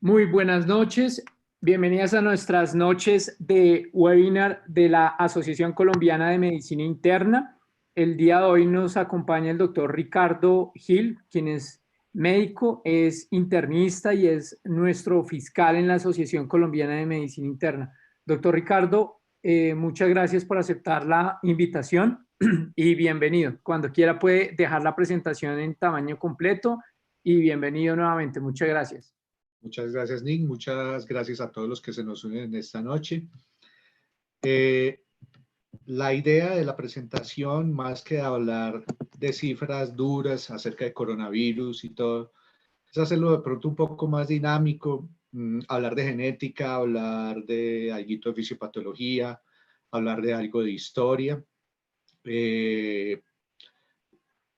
Muy buenas noches, bienvenidas a nuestras noches de webinar de la Asociación Colombiana de Medicina Interna. El día de hoy nos acompaña el doctor Ricardo Gil, quien es médico, es internista y es nuestro fiscal en la Asociación Colombiana de Medicina Interna. Doctor Ricardo, muchas gracias por aceptar la invitación y bienvenido. Cuando quiera puede dejar la presentación en tamaño completo y bienvenido nuevamente. Muchas gracias. Muchas gracias, Nick. Muchas gracias a todos los que se nos unen en esta noche. La idea de la presentación, más que hablar de cifras duras acerca de coronavirus y todo, es hacerlo de pronto un poco más dinámico, hablar de genética, hablar de algo de fisiopatología, hablar de algo de historia.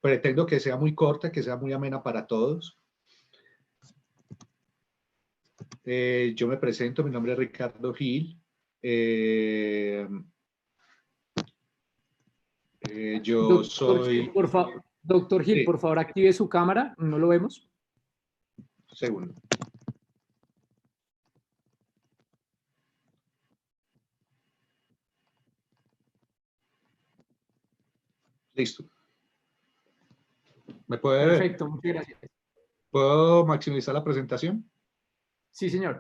Pretendo que sea muy corta, que sea muy amena para todos. Yo me presento, mi nombre es Ricardo Gil. Yo soy... Doctor Gil, Sí, por favor, active su cámara. No lo vemos. segundo. Listo. ¿Me puede ver? Perfecto, muchas gracias. ¿Puedo maximizar la presentación? Sí, señor.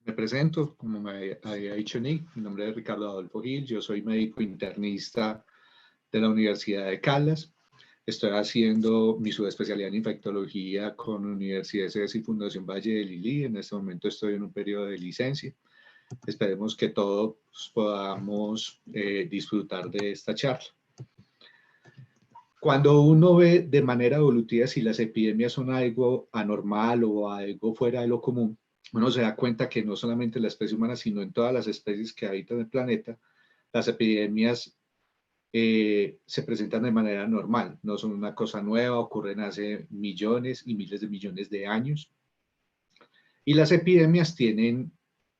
Me presento, como me había dicho Nick, mi nombre es Ricardo Adolfo Gil, yo soy médico internista de la Universidad de Caldas. Estoy haciendo mi subespecialidad en infectología con Universidad CES y Fundación Valle del Lili. En este momento estoy en un periodo de licencia. Esperemos que todos podamos disfrutar de esta charla. Cuando uno ve de manera evolutiva si las epidemias son algo anormal o algo fuera de lo común, uno se da cuenta que no solamente en la especie humana, sino en todas las especies que habitan el planeta, las epidemias se presentan de manera normal, no son una cosa nueva, ocurren hace millones y miles de millones de años. Y las epidemias tienen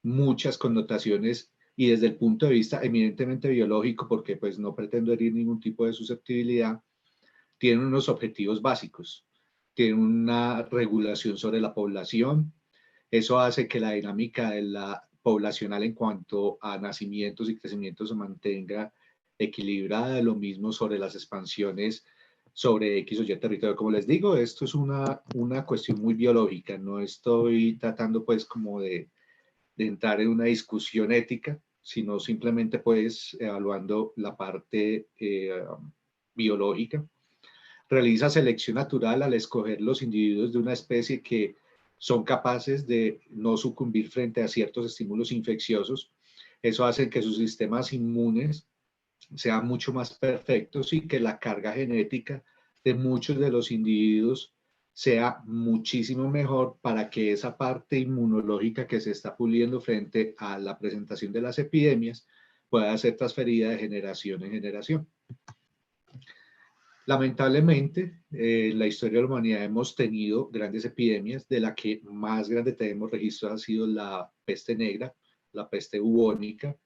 muchas connotaciones y desde el punto de vista eminentemente biológico, porque pues no pretendo herir ningún tipo de susceptibilidad, tienen unos objetivos básicos, tienen una regulación sobre la población, eso hace que la dinámica de la poblacional en cuanto a nacimientos y crecimientos se mantenga equilibrada, lo mismo sobre las expansiones sobre X o Y territorio. Como les digo, esto es una cuestión muy biológica, no estoy tratando pues como de entrar en una discusión ética, sino simplemente pues evaluando la parte biológica. Realiza selección natural al escoger los individuos de una especie que son capaces de no sucumbir frente a ciertos estímulos infecciosos. Eso hace que sus sistemas inmunes sean mucho más perfectos y que la carga genética de muchos de los individuos sea muchísimo mejor para que esa parte inmunológica que se está puliendo frente a la presentación de las epidemias pueda ser transferida de generación en generación. Lamentablemente, en la historia de la humanidad hemos tenido grandes epidemias, de la que más grande tenemos registro ha sido la peste negra, la peste bubónica,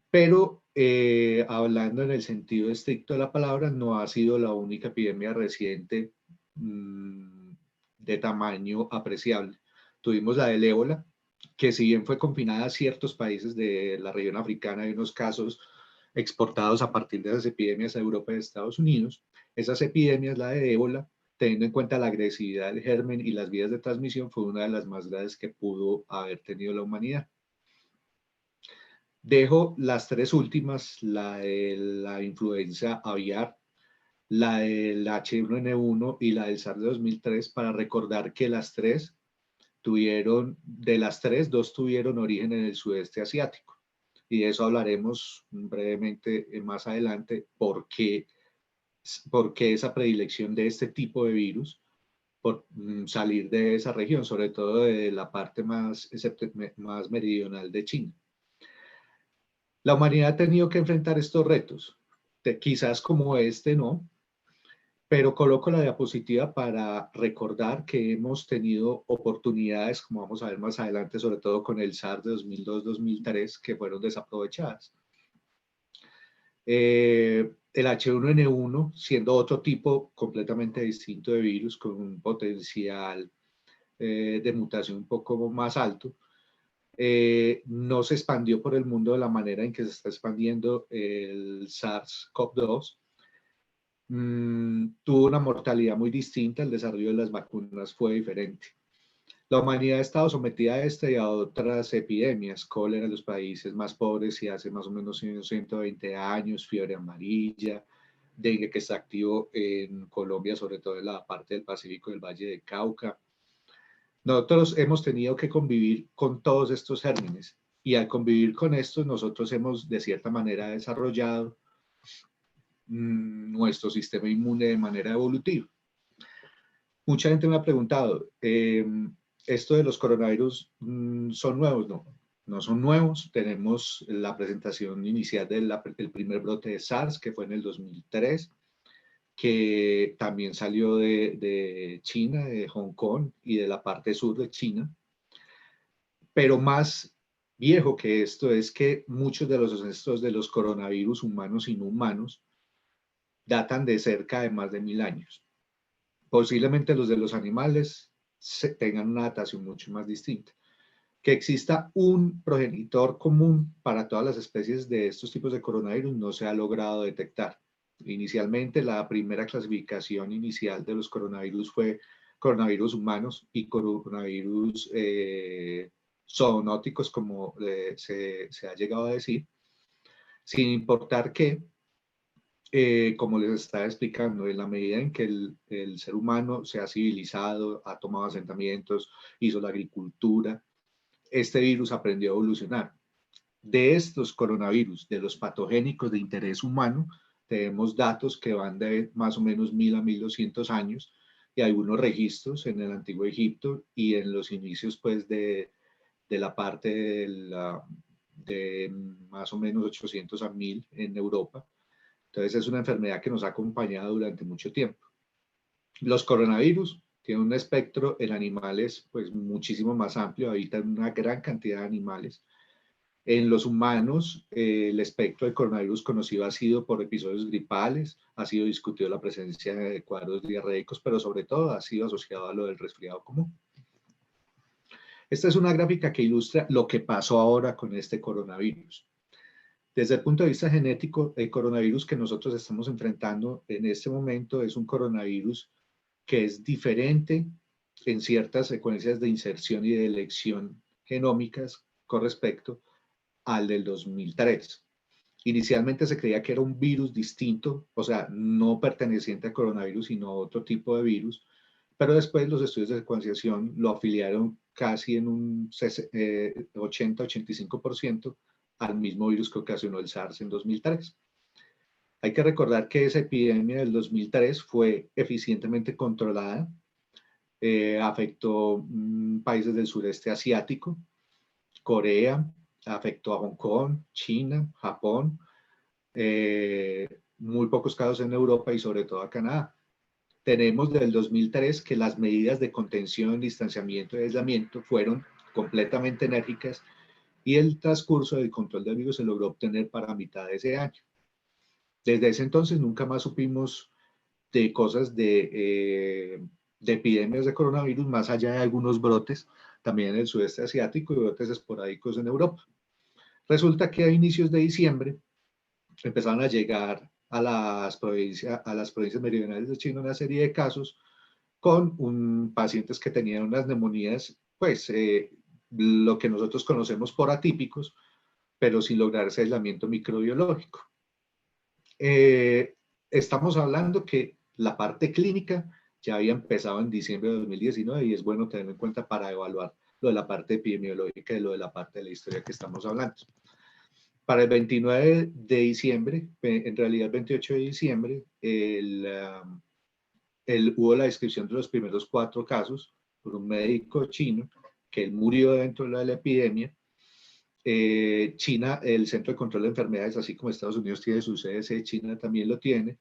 pero hablando en el sentido estricto de la palabra, no ha sido la única epidemia reciente de tamaño apreciable. Tuvimos la del ébola, que si bien fue confinada a ciertos países de la región africana, hay unos casos exportados a partir de esas epidemias a Europa y Estados Unidos. Esas epidemias, la de ébola, teniendo en cuenta la agresividad del germen y las vías de transmisión, fue una de las más graves que pudo haber tenido la humanidad. Dejo las tres últimas, la de la influenza aviar, la del H1N1 y la del SARS de 2003, para recordar que las tres tuvieron, de las tres, dos tuvieron origen en el sudeste asiático. Y de eso hablaremos brevemente más adelante, por qué esa predilección de este tipo de virus por salir de esa región, sobre todo de la parte más meridional de China. La humanidad ha tenido que enfrentar estos retos, quizás como este no, pero coloco la diapositiva para recordar que hemos tenido oportunidades, como vamos a ver más adelante, sobre todo con el SARS de 2002-2003, que fueron desaprovechadas. el H1N1, siendo otro tipo completamente distinto de virus, con un potencial de mutación un poco más alto, no se expandió por el mundo de la manera en que se está expandiendo el SARS-CoV-2. Tuvo una mortalidad muy distinta, el desarrollo de las vacunas fue diferente. La humanidad ha estado sometida a esta y a otras epidemias, cólera en los países más pobres y hace más o menos 120 años, fiebre amarilla, dengue que está activo en Colombia, sobre todo en la parte del Pacífico del Valle de Cauca. Nosotros hemos tenido que convivir con todos estos gérmenes y al convivir con estos nosotros hemos de cierta manera desarrollado nuestro sistema inmune de manera evolutiva. Mucha gente me ha preguntado, ¿esto de los coronavirus son nuevos? No, no son nuevos. Tenemos la presentación inicial del primer brote de SARS, que fue en el 2003, que también salió de China, de Hong Kong y de la parte sur de China. Pero más viejo que esto es que muchos de los ancestros de los coronavirus humanos y no humanos datan de cerca de más de 1000 años. Posiblemente los de los animales tengan una datación mucho más distinta. Que exista un progenitor común para todas las especies de estos tipos de coronavirus no se ha logrado detectar. Inicialmente, la primera clasificación inicial de los coronavirus fue coronavirus humanos y coronavirus zoonóticos, como se ha llegado a decir, sin importar que como les estaba explicando, en la medida en que el ser humano se ha civilizado, ha tomado asentamientos, hizo la agricultura, este virus aprendió a evolucionar. De estos coronavirus, de los patogénicos de interés humano, tenemos datos que van de más o menos 1000 a 1200 años y algunos registros en el Antiguo Egipto y en los inicios pues, de la parte de más o menos 800 a 1000 en Europa. Entonces es una enfermedad que nos ha acompañado durante mucho tiempo. Los coronavirus tienen un espectro en animales pues muchísimo más amplio, habitan una gran cantidad de animales. En los humanos, el espectro de coronavirus conocido ha sido por episodios gripales, ha sido discutido la presencia de cuadros diarreicos, pero sobre todo ha sido asociado a lo del resfriado común. Esta es una gráfica que ilustra lo que pasó ahora con este coronavirus. Desde el punto de vista genético, el coronavirus que nosotros estamos enfrentando en este momento es un coronavirus que es diferente en ciertas secuencias de inserción y de elección genómicas con respecto al del 2003. Inicialmente se creía que era un virus distinto, o sea, no perteneciente al coronavirus, sino a otro tipo de virus, pero después los estudios de secuenciación lo afiliaron casi en un 80-85% al mismo virus que ocasionó el SARS en 2003. Hay que recordar que esa epidemia del 2003 fue eficientemente controlada, afectó países del sureste asiático, Corea, afectó a Hong Kong, China, Japón, muy pocos casos en Europa y sobre todo a Canadá. Tenemos desde el 2003 que las medidas de contención, distanciamiento y aislamiento fueron completamente enérgicas y el transcurso del control del virus se logró obtener para mitad de ese año. Desde ese entonces nunca más supimos de cosas de epidemias de coronavirus, más allá de algunos brotes también en el sudeste asiático y brotes esporádicos en Europa. Resulta que a inicios de diciembre empezaron a llegar a las provincias meridionales de China una serie de casos con pacientes que tenían unas neumonías, pues lo que nosotros conocemos por atípicos, pero sin lograr ese aislamiento microbiológico. Estamos hablando que la parte clínica ya había empezado en diciembre de 2019 y es bueno tenerlo en cuenta para evaluar lo de la parte epidemiológica y lo de la parte de la historia que estamos hablando. Para el 29 de diciembre, en realidad el 28 de diciembre, hubo la descripción de los primeros 4 casos por un médico chino que él murió dentro de la epidemia. China, el Centro de Control de Enfermedades, así como Estados Unidos tiene su CDC, China también lo tiene,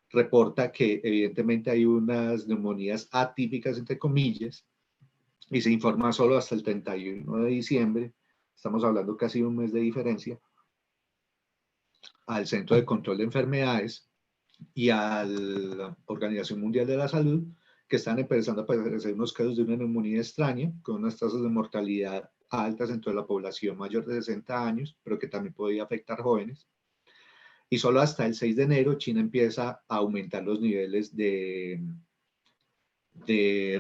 reporta que evidentemente hay unas neumonías atípicas, entre comillas, y se informa solo hasta el 31 de diciembre, estamos hablando casi un mes de diferencia, al Centro de Control de Enfermedades y a la Organización Mundial de la Salud, que están empezando a aparecer unos casos de una neumonía extraña, con unas tasas de mortalidad altas entre la población mayor de 60 años, pero que también podía afectar jóvenes. Y solo hasta el 6 de enero China empieza a aumentar los niveles de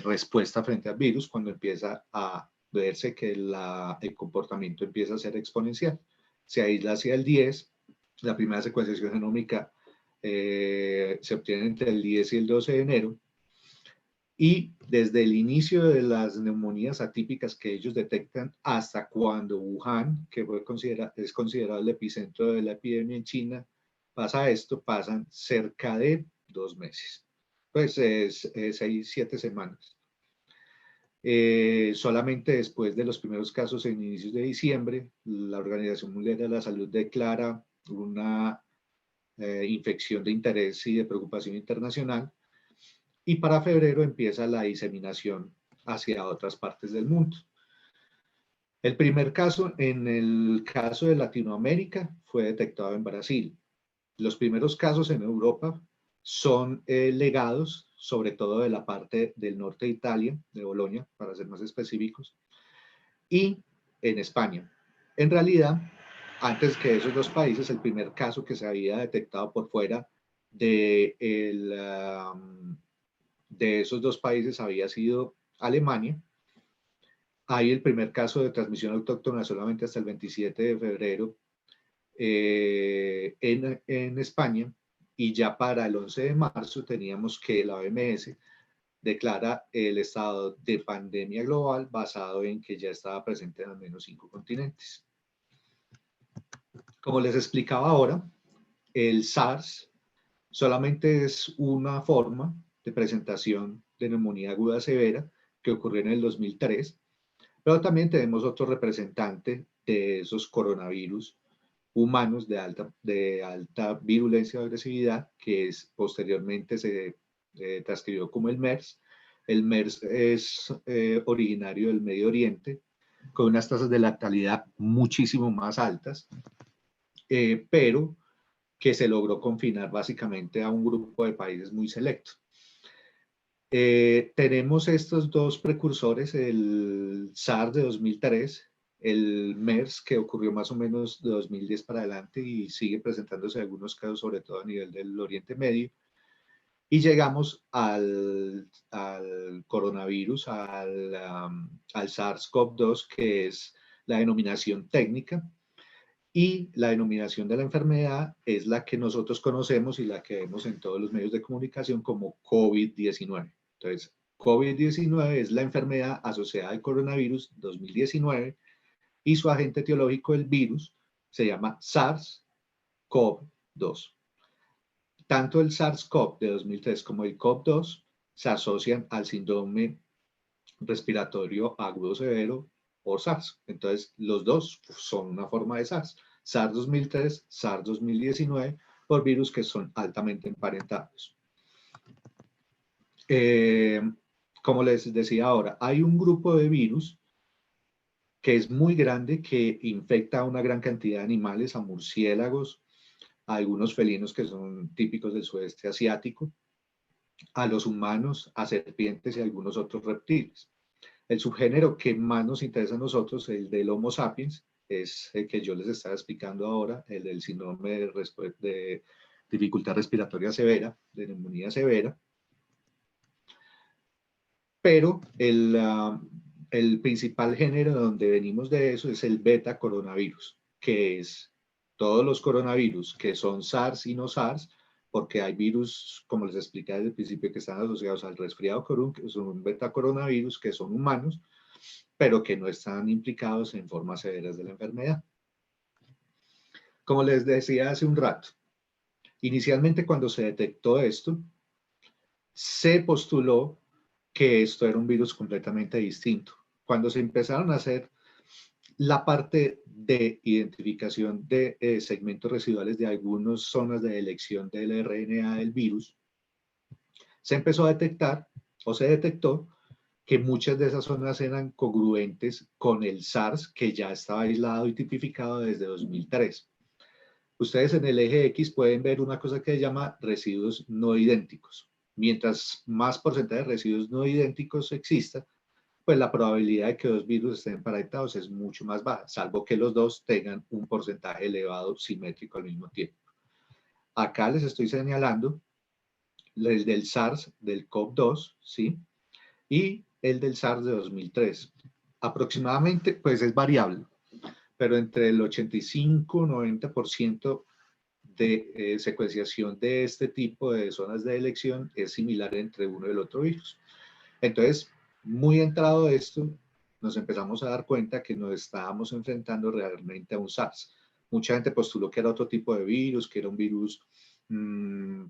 respuesta frente al virus, cuando empieza a verse que el comportamiento empieza a ser exponencial. Se aísla hacia el 10, la primera secuenciación genómica se obtiene entre el 10 y el 12 de enero, y desde el inicio de las neumonías atípicas que ellos detectan hasta cuando Wuhan, que es considerado el epicentro de la epidemia en China, pasa esto, pasan cerca de 2 meses. Pues es 6-7 semanas. Solamente después de los primeros casos en inicios de diciembre, la Organización Mundial de la Salud declara una infección de interés y de preocupación internacional, y para febrero empieza la diseminación hacia otras partes del mundo. El primer caso, en el caso de Latinoamérica, fue detectado en Brasil. Los primeros casos en Europa son legados, sobre todo de la parte del norte de Italia, de Bolonia, para ser más específicos, y en España. En realidad, antes que esos dos países, el primer caso que se había detectado por fuera de esos dos países había sido Alemania. Hay el primer caso de transmisión autóctona solamente hasta el 27 de febrero en España, y ya para el 11 de marzo teníamos que la OMS declara el estado de pandemia global basado en que ya estaba presente en al menos 5 continentes. Como les explicaba ahora, el SARS solamente es una forma de presentación de neumonía aguda severa que ocurrió en el 2003, pero también tenemos otro representante de esos coronavirus humanos de alta virulencia o agresividad, que posteriormente se transcribió como el MERS. El MERS es originario del Medio Oriente, con unas tasas de letalidad muchísimo más altas, pero que se logró confinar básicamente a un grupo de países muy selecto. Tenemos estos dos precursores, el SARS de 2003, el MERS, que ocurrió más o menos de 2010 para adelante y sigue presentándose algunos casos, sobre todo a nivel del Oriente Medio. Y llegamos al coronavirus, al SARS-CoV-2, que es la denominación técnica, y la denominación de la enfermedad es la que nosotros conocemos y la que vemos en todos los medios de comunicación como COVID-19. Entonces, COVID-19 es la enfermedad asociada al coronavirus 2019, y su agente etiológico, el virus, se llama SARS-CoV-2. Tanto el SARS-CoV de 2003 como el CoV-2 se asocian al síndrome respiratorio agudo severo o SARS. Entonces, los dos son una forma de SARS. SARS 2003, SARS 2019, por virus que son altamente emparentados. Como les decía ahora, hay un grupo de virus que es muy grande, que infecta a una gran cantidad de animales, a murciélagos, a algunos felinos que son típicos del sudeste asiático, a los humanos, a serpientes y a algunos otros reptiles. El subgénero que más nos interesa a nosotros, el del Homo sapiens, es el que yo les estaba explicando ahora, el del síndrome de dificultad respiratoria severa, de neumonía severa. Pero el principal género donde venimos de eso es el beta coronavirus, que es todos los coronavirus que son SARS y no SARS, porque hay virus, como les expliqué desde el principio, que están asociados al resfriado común, que son un beta coronavirus, que son humanos, pero que no están implicados en formas severas de la enfermedad. Como les decía hace un rato, inicialmente cuando se detectó esto, se postuló que esto era un virus completamente distinto. Cuando se empezaron a hacer la parte de identificación de segmentos residuales de algunas zonas de elección del RNA del virus, se empezó a detectar, o se detectó, que muchas de esas zonas eran congruentes con el SARS, que ya estaba aislado y tipificado desde 2003. Ustedes en el eje X pueden ver una cosa que se llama residuos no idénticos. Mientras más porcentaje de residuos no idénticos exista, pues la probabilidad de que dos virus estén emparentados es mucho más baja, salvo que los dos tengan un porcentaje elevado simétrico al mismo tiempo. Acá les estoy señalando el del SARS del CoV-2, ¿sí? Y el del SARS de 2003. Aproximadamente, pues es variable, pero entre el 85-90% de secuenciación de este tipo de zonas de elección es similar entre uno y el otro virus. Entonces, muy entrado esto, nos empezamos a dar cuenta que nos estábamos enfrentando realmente a un SARS. Mucha gente postuló que era otro tipo de virus, que era un virus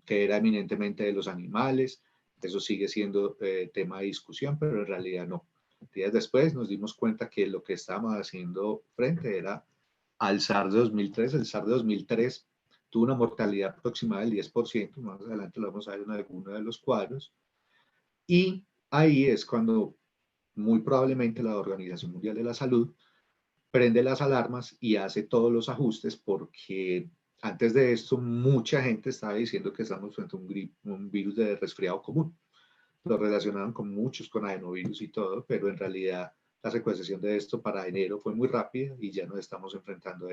que era eminentemente de los animales. Eso sigue siendo tema de discusión, pero en realidad no. Días después nos dimos cuenta que lo que estábamos haciendo frente era al SARS de 2003. El SARS de 2003 tuvo una mortalidad aproximada del 10%, más adelante lo vamos a ver en alguno de los cuadros, y ahí es cuando muy probablemente la Organización Mundial de la Salud prende las alarmas y hace todos los ajustes, porque antes de esto mucha gente estaba diciendo que estamos frente a un virus de resfriado común. Lo relacionaron con muchos, con adenovirus y todo, pero en realidad la secuenciación de esto para enero fue muy rápida y ya nos estamos enfrentando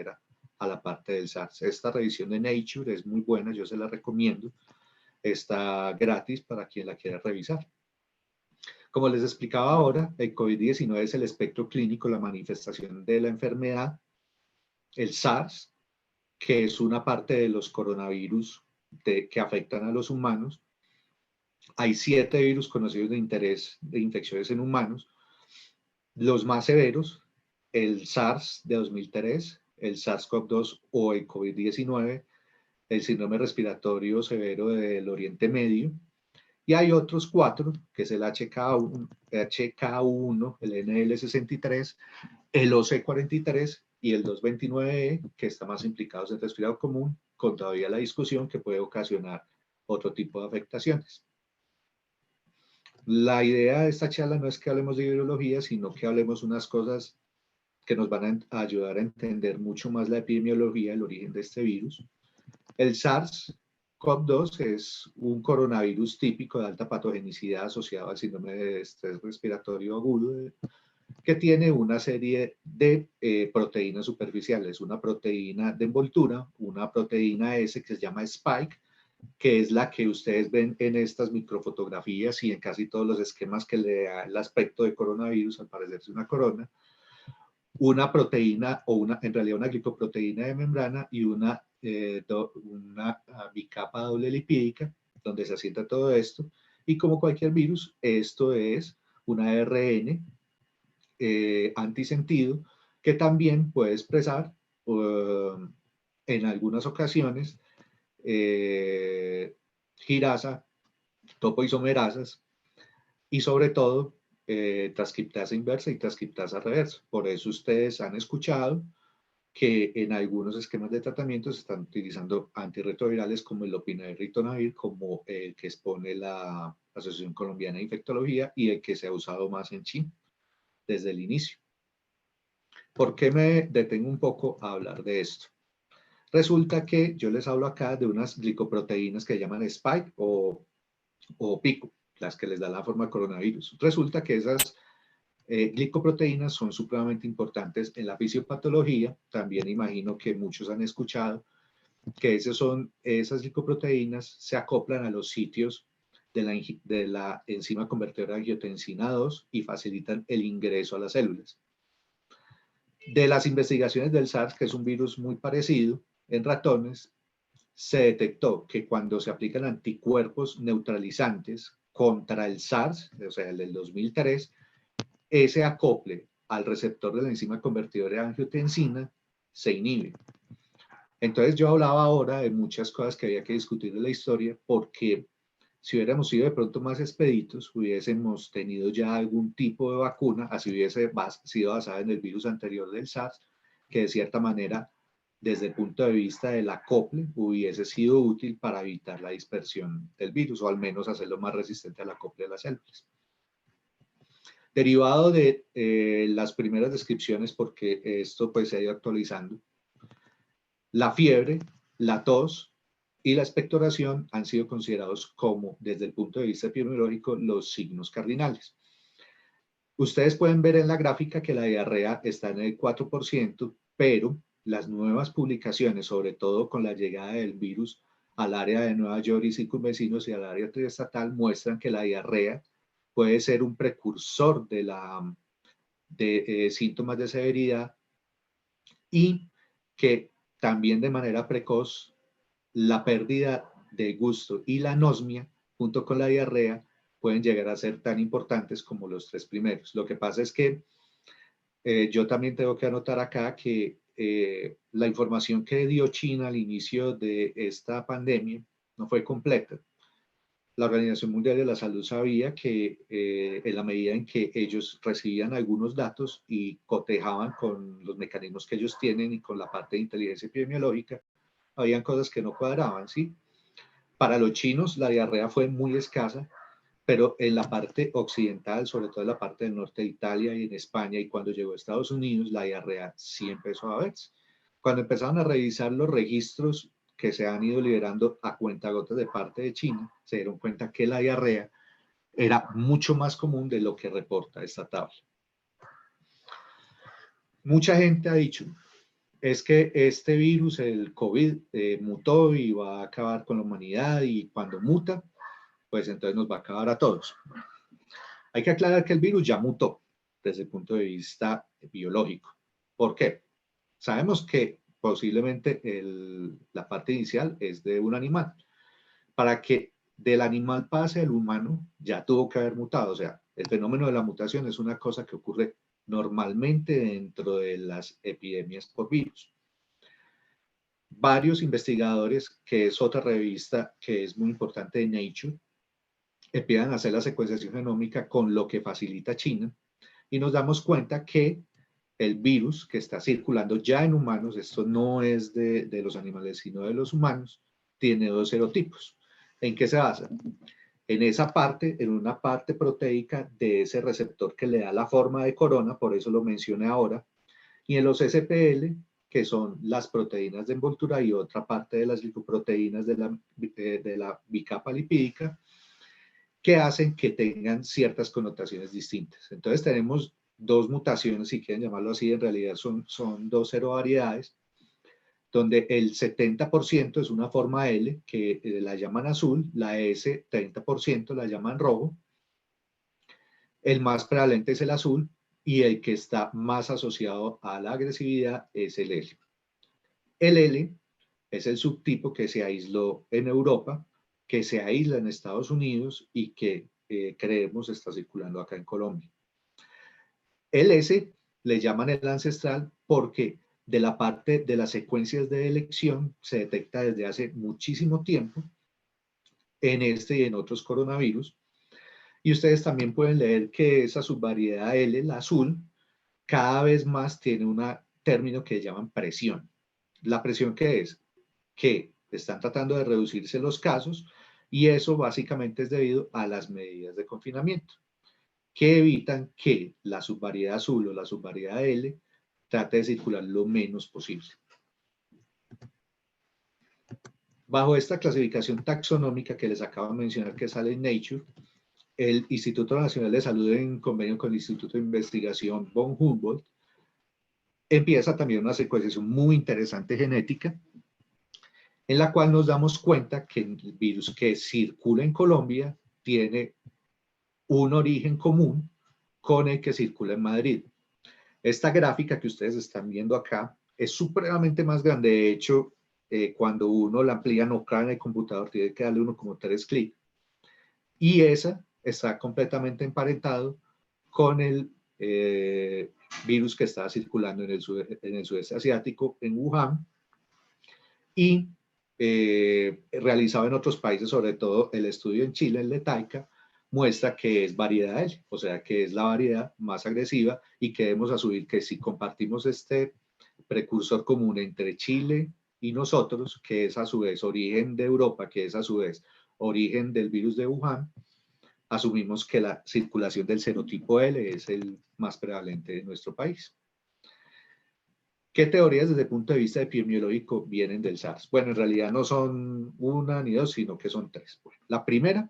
a la parte del SARS. Esta revisión de Nature es muy buena, yo se la recomiendo. Está gratis para quien la quiera revisar. Como les explicaba ahora, el COVID-19 es el espectro clínico, la manifestación de la enfermedad. El SARS, que es una parte de los coronavirus que afectan a los humanos. Hay 7 virus conocidos de interés de infecciones en humanos. Los más severos, el SARS de 2003, el SARS-CoV-2 o el COVID-19, el síndrome respiratorio severo del Oriente Medio. Y hay otros 4, que es el HK1, el NL63, el OC43 y el 229E, que está más implicados en resfriado común, con todavía la discusión que puede ocasionar otro tipo de afectaciones. La idea de esta charla no es que hablemos de virología, sino que hablemos unas cosas que nos van a ayudar a entender mucho más la epidemiología, el origen de este virus. El SARS-CoV-2 es un coronavirus típico de alta patogenicidad asociado al síndrome de estrés respiratorio agudo, que tiene una serie de proteínas superficiales, una proteína de envoltura, una proteína S que se llama Spike, que es la que ustedes ven en estas microfotografías y en casi todos los esquemas que le da el aspecto de coronavirus, al parecerse una corona, una proteína o en realidad una glicoproteína de membrana y una bicapa doble lipídica, donde se asienta todo esto. Y como cualquier virus, esto es un ARN antisentido que también puede expresar en algunas ocasiones girasa, topoisomerasas y sobre todo transcriptasa inversa y transcriptasa reversa. Por eso ustedes han escuchado que en algunos esquemas de tratamiento se están utilizando antirretrovirales como el lopinavir y ritonavir, como el que expone la Asociación Colombiana de Infectología y el que se ha usado más en China desde el inicio. ¿Por qué me detengo un poco a hablar de esto? Resulta que yo les hablo acá de unas glicoproteínas que llaman spike o pico, las que les da la forma de coronavirus. Resulta que esas glicoproteínas son supremamente importantes en la fisiopatología. También imagino que muchos han escuchado que esas glicoproteínas se acoplan a los sitios de la enzima convertidora de angiotensina 2 y facilitan el ingreso a las células. De las investigaciones del SARS, que es un virus muy parecido, en ratones, se detectó que cuando se aplican anticuerpos neutralizantes contra el SARS, o sea, el del 2003, ese acople al receptor de la enzima convertidora de angiotensina se inhibe. Entonces yo hablaba ahora de muchas cosas que había que discutir de la historia, porque si hubiéramos sido de pronto más expeditos, hubiésemos tenido ya algún tipo de vacuna, así hubiese sido basada en el virus anterior del SARS, que de cierta manera, desde el punto de vista del acople, hubiese sido útil para evitar la dispersión del virus, o al menos hacerlo más resistente al acople de las células. Derivado de las primeras descripciones, porque esto pues se ha ido actualizando, la fiebre la tos y la expectoración han sido considerados como, desde el punto de vista epidemiológico, los signos cardinales. Ustedes pueden ver en la gráfica que la diarrea está en el 4%, pero las nuevas publicaciones, sobre todo con la llegada del virus al área de Nueva York y circunvecinos y al área triestatal, muestran que la diarrea puede ser un precursor de síntomas de severidad y que también de manera precoz la pérdida de gusto y la anosmia junto con la diarrea pueden llegar a ser tan importantes como los tres primeros. Lo que pasa es que yo también tengo que anotar acá que la información que dio China al inicio de esta pandemia no fue completa. La Organización Mundial de la Salud sabía que en la medida en que ellos recibían algunos datos y cotejaban con los mecanismos que ellos tienen y con la parte de inteligencia epidemiológica, habían cosas que no cuadraban, ¿sí? Para los chinos la diarrea fue muy escasa, pero en la parte occidental, sobre todo en la parte del norte de Italia y en España, y cuando llegó a Estados Unidos, la diarrea sí empezó a verse. Cuando empezaron a revisar los registros que se han ido liberando a cuentagotas de parte de China, se dieron cuenta que la diarrea era mucho más común de lo que reporta esta tabla. Mucha gente ha dicho, es que este virus, el COVID, mutó y va a acabar con la humanidad y cuando muta, pues entonces nos va a acabar a todos. Hay que aclarar que el virus ya mutó desde el punto de vista biológico. ¿Por qué? Sabemos que posiblemente la parte inicial es de un animal. Para que del animal pase al humano, ya tuvo que haber mutado. O sea, el fenómeno de la mutación es una cosa que ocurre normalmente dentro de las epidemias por virus. Varios investigadores, que es otra revista que es muy importante de Nature, empiezan a hacer la secuenciación genómica con lo que facilita China y nos damos cuenta que el virus que está circulando ya en humanos, esto no es de los animales sino de los humanos, tiene dos serotipos. ¿En qué se basa? En esa parte, en una parte proteica de ese receptor que le da la forma de corona, por eso lo mencioné ahora, y en los SPL, que son las proteínas de envoltura y otra parte de las glicoproteínas de la bicapa lipídica, que hacen que tengan ciertas connotaciones distintas. Entonces tenemos dos mutaciones, si quieren llamarlo así, en realidad son dos serovariedades, donde el 70% es una forma L, que la llaman azul, la S, 30% la llaman rojo, el más prevalente es el azul, y el que está más asociado a la agresividad es el L. El L es el subtipo que se aisló en Europa, que se aísla en Estados Unidos y que creemos está circulando acá en Colombia. El S le llaman el ancestral porque de la parte de las secuencias de elección se detecta desde hace muchísimo tiempo en este y en otros coronavirus. Y ustedes también pueden leer que esa subvariedad L, la azul, cada vez más tiene un término que llaman presión. ¿La presión qué es? Que están tratando de reducirse los casos y eso básicamente es debido a las medidas de confinamiento que evitan que la subvariedad azul o la subvariedad L trate de circular lo menos posible. Bajo esta clasificación taxonómica que les acabo de mencionar que sale en Nature, el Instituto Nacional de Salud en convenio con el Instituto de Investigación von Humboldt empieza también una secuenciación muy interesante genética en la cual nos damos cuenta que el virus que circula en Colombia tiene un origen común con el que circula en Madrid. Esta gráfica que ustedes están viendo acá es supremamente más grande. De hecho, cuando uno la amplía no cabe en el computador, tiene que darle uno como 3 clics. Y esa está completamente emparentado con el virus que está circulando en el sudeste asiático, en Wuhan, y realizado en otros países, sobre todo el estudio en Chile, en Letaica, muestra que es variedad L, o sea que es la variedad más agresiva y que debemos asumir que si compartimos este precursor común entre Chile y nosotros, que es a su vez origen de Europa, que es a su vez origen del virus de Wuhan, asumimos que la circulación del serotipo L es el más prevalente de nuestro país. ¿Qué teorías desde el punto de vista epidemiológico vienen del SARS? Bueno, en realidad no son una ni dos, sino que son tres. Bueno, la primera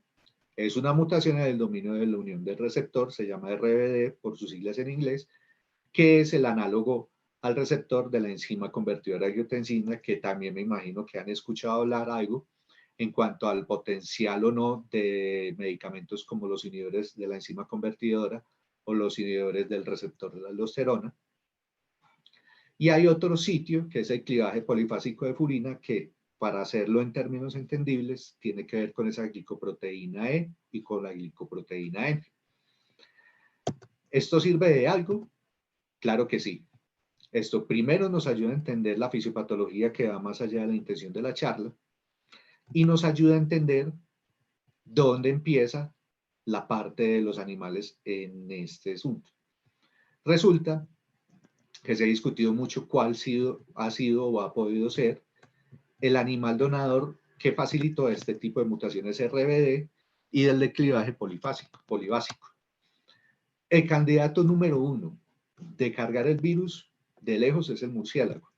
es una mutación en el dominio de la unión del receptor, se llama RBD por sus siglas en inglés, que es el análogo al receptor de la enzima convertidora de angiotensina, que también me imagino que han escuchado hablar algo en cuanto al potencial o no de medicamentos como los inhibidores de la enzima convertidora o los inhibidores del receptor de la aldosterona. Y hay otro sitio, que es el clivaje polifásico de furina, que para hacerlo en términos entendibles, tiene que ver con esa glicoproteína E y con la glicoproteína N. ¿Esto sirve de algo? Claro que sí. Esto primero nos ayuda a entender la fisiopatología que va más allá de la intención de la charla y nos ayuda a entender dónde empieza la parte de los animales en este asunto. Resulta que se ha discutido mucho cuál ha sido o ha podido ser el animal donador que facilitó este tipo de mutaciones RBD y del declivaje polibásico. El candidato número 1 de cargar el virus de lejos es el murciélago.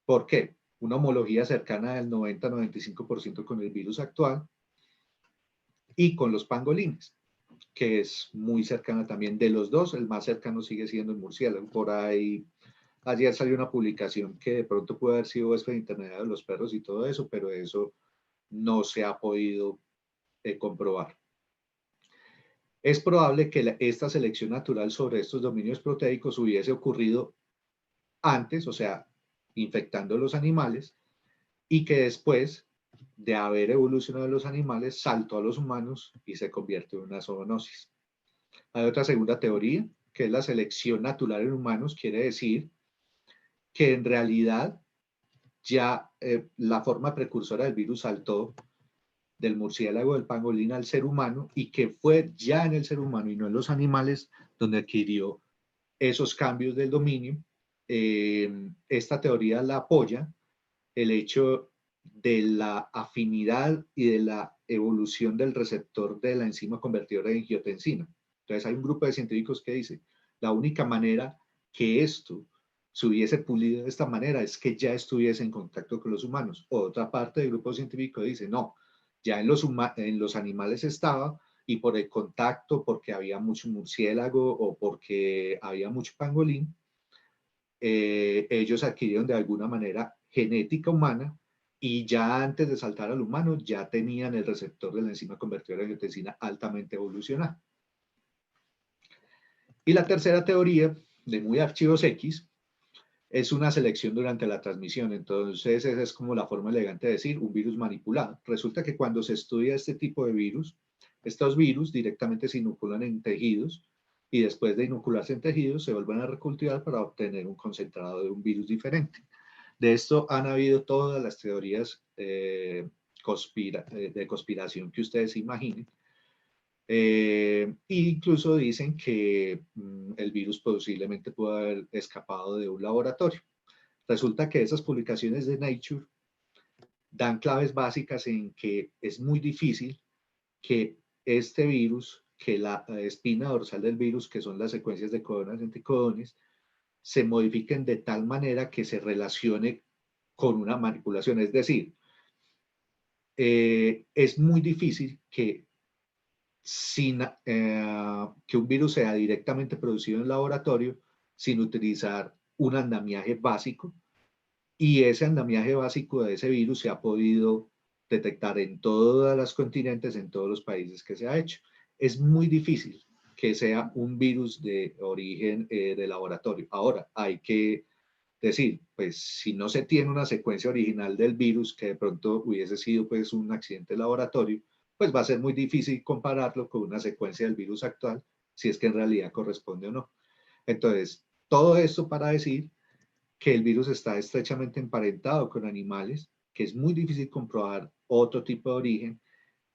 ¿Por qué? Una homología cercana del 90-95% con el virus actual y con los pangolines, que es muy cercana también. De los dos, el más cercano sigue siendo el murciélago. Por ahí, ayer salió una publicación que de pronto puede haber sido huésped de internet de los perros y todo eso, pero eso no se ha podido comprobar. Es probable que esta selección natural sobre estos dominios proteicos hubiese ocurrido antes, o sea, infectando los animales, y que después de haber evolucionado los animales, saltó a los humanos y se convierte en una zoonosis. Hay otra segunda teoría, que es la selección natural en humanos, quiere decir que en realidad ya la forma precursora del virus saltó del murciélago, del pangolín al ser humano, y que fue ya en el ser humano y no en los animales donde adquirió esos cambios del dominio. Esta teoría la apoya el hecho de la afinidad y de la evolución del receptor de la enzima convertidora de angiotensina. Entonces hay un grupo de científicos que dice, la única manera que esto se hubiese pulido de esta manera es que ya estuviese en contacto con los humanos. Otra parte del grupo científico dice, no, ya en los animales estaba y por el contacto, porque había mucho murciélago o porque había mucho pangolín, ellos adquirieron de alguna manera genética humana y ya antes de saltar al humano ya tenían el receptor de la enzima convertidora de angiotensina altamente evolucionado. Y la tercera teoría, de muy archivos X, es una selección durante la transmisión. Entonces, esa es como la forma elegante de decir un virus manipulado. Resulta que cuando se estudia este tipo de virus, estos virus directamente se inoculan en tejidos y después de inocularse en tejidos se vuelven a recultivar para obtener un concentrado de un virus diferente. De esto han habido todas las teorías de conspiración que ustedes imaginen. Incluso dicen que el virus posiblemente puede haber escapado de un laboratorio. Resulta que esas publicaciones de Nature dan claves básicas en que es muy difícil que este virus, que la espina dorsal del virus, que son las secuencias de codones y anticodones, se modifiquen de tal manera que se relacione con una manipulación. Es decir, es muy difícil que que un virus sea directamente producido en laboratorio sin utilizar un andamiaje básico, y ese andamiaje básico de ese virus se ha podido detectar en todos los continentes, en todos los países que se ha hecho. Es muy difícil que sea un virus de origen de laboratorio. Ahora, hay que decir, pues si no se tiene una secuencia original del virus que de pronto hubiese sido pues un accidente de laboratorio, pues va a ser muy difícil compararlo con una secuencia del virus actual, si es que en realidad corresponde o no. Entonces, todo esto para decir que el virus está estrechamente emparentado con animales, que es muy difícil comprobar otro tipo de origen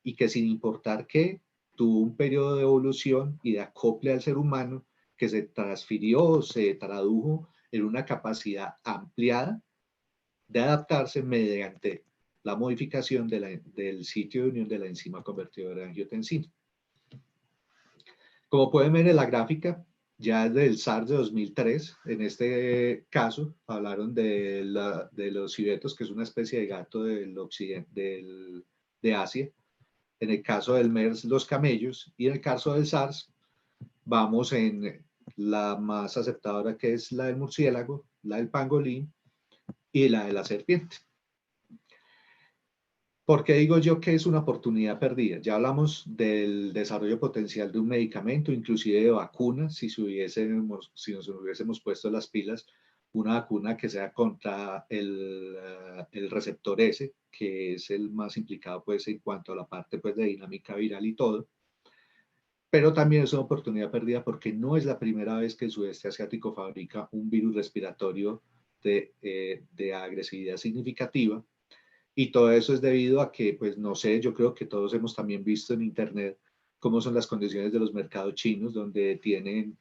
y que sin importar qué, tuvo un periodo de evolución y de acople al ser humano que se transfirió, se tradujo en una capacidad ampliada de adaptarse mediante la modificación del sitio de unión de la enzima convertidora de angiotensina. Como pueden ver en la gráfica, ya desde el SARS de 2003, en este caso, hablaron de los civetos, que es una especie de gato del occidente, de Asia. En el caso del MERS, los camellos. Y en el caso del SARS, vamos en la más aceptadora, que es la del murciélago, la del pangolín y la de la serpiente. ¿Por qué digo yo que es una oportunidad perdida? Ya hablamos del desarrollo potencial de un medicamento, inclusive de vacunas, si nos hubiésemos puesto las pilas, una vacuna que sea contra el receptor S, que es el más implicado pues, en cuanto a la parte pues, de dinámica viral y todo. Pero también es una oportunidad perdida porque no es la primera vez que el sudeste asiático fabrica un virus respiratorio de agresividad significativa. Y todo eso es debido a que, pues no sé, yo creo que todos hemos también visto en Internet cómo son las condiciones de los mercados chinos, donde tienen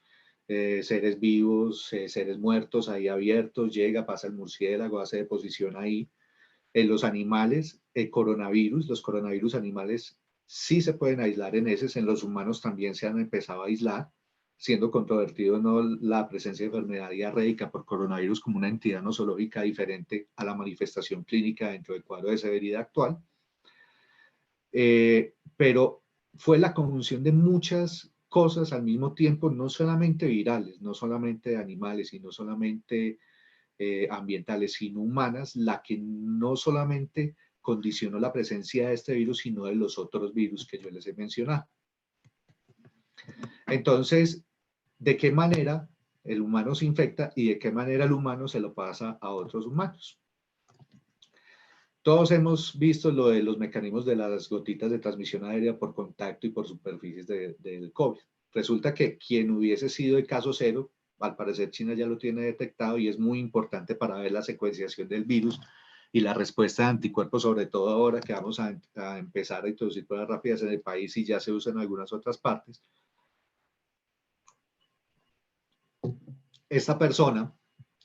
seres vivos, seres muertos ahí abiertos, llega, pasa el murciélago, hace deposición ahí. En los animales, los coronavirus animales sí se pueden aislar en heces, en los humanos también se han empezado a aislar, siendo controvertido no la presencia de enfermedad diarreica por coronavirus como una entidad nosológica diferente a la manifestación clínica dentro del cuadro de severidad actual. Pero fue la conjunción de muchas cosas al mismo tiempo, no solamente virales, no solamente de animales, sino solamente ambientales, sino humanas, la que no solamente condicionó la presencia de este virus, sino de los otros virus que yo les he mencionado. Entonces, ¿de qué manera el humano se infecta y de qué manera el humano se lo pasa a otros humanos? Todos hemos visto lo de los mecanismos de las gotitas de transmisión aérea por contacto y por superficies del COVID. Resulta que quien hubiese sido el caso cero, al parecer China ya lo tiene detectado y es muy importante para ver la secuenciación del virus y la respuesta de anticuerpos, sobre todo ahora que vamos a empezar a introducir pruebas rápidas en el país y ya se usa en algunas otras partes. Esta persona,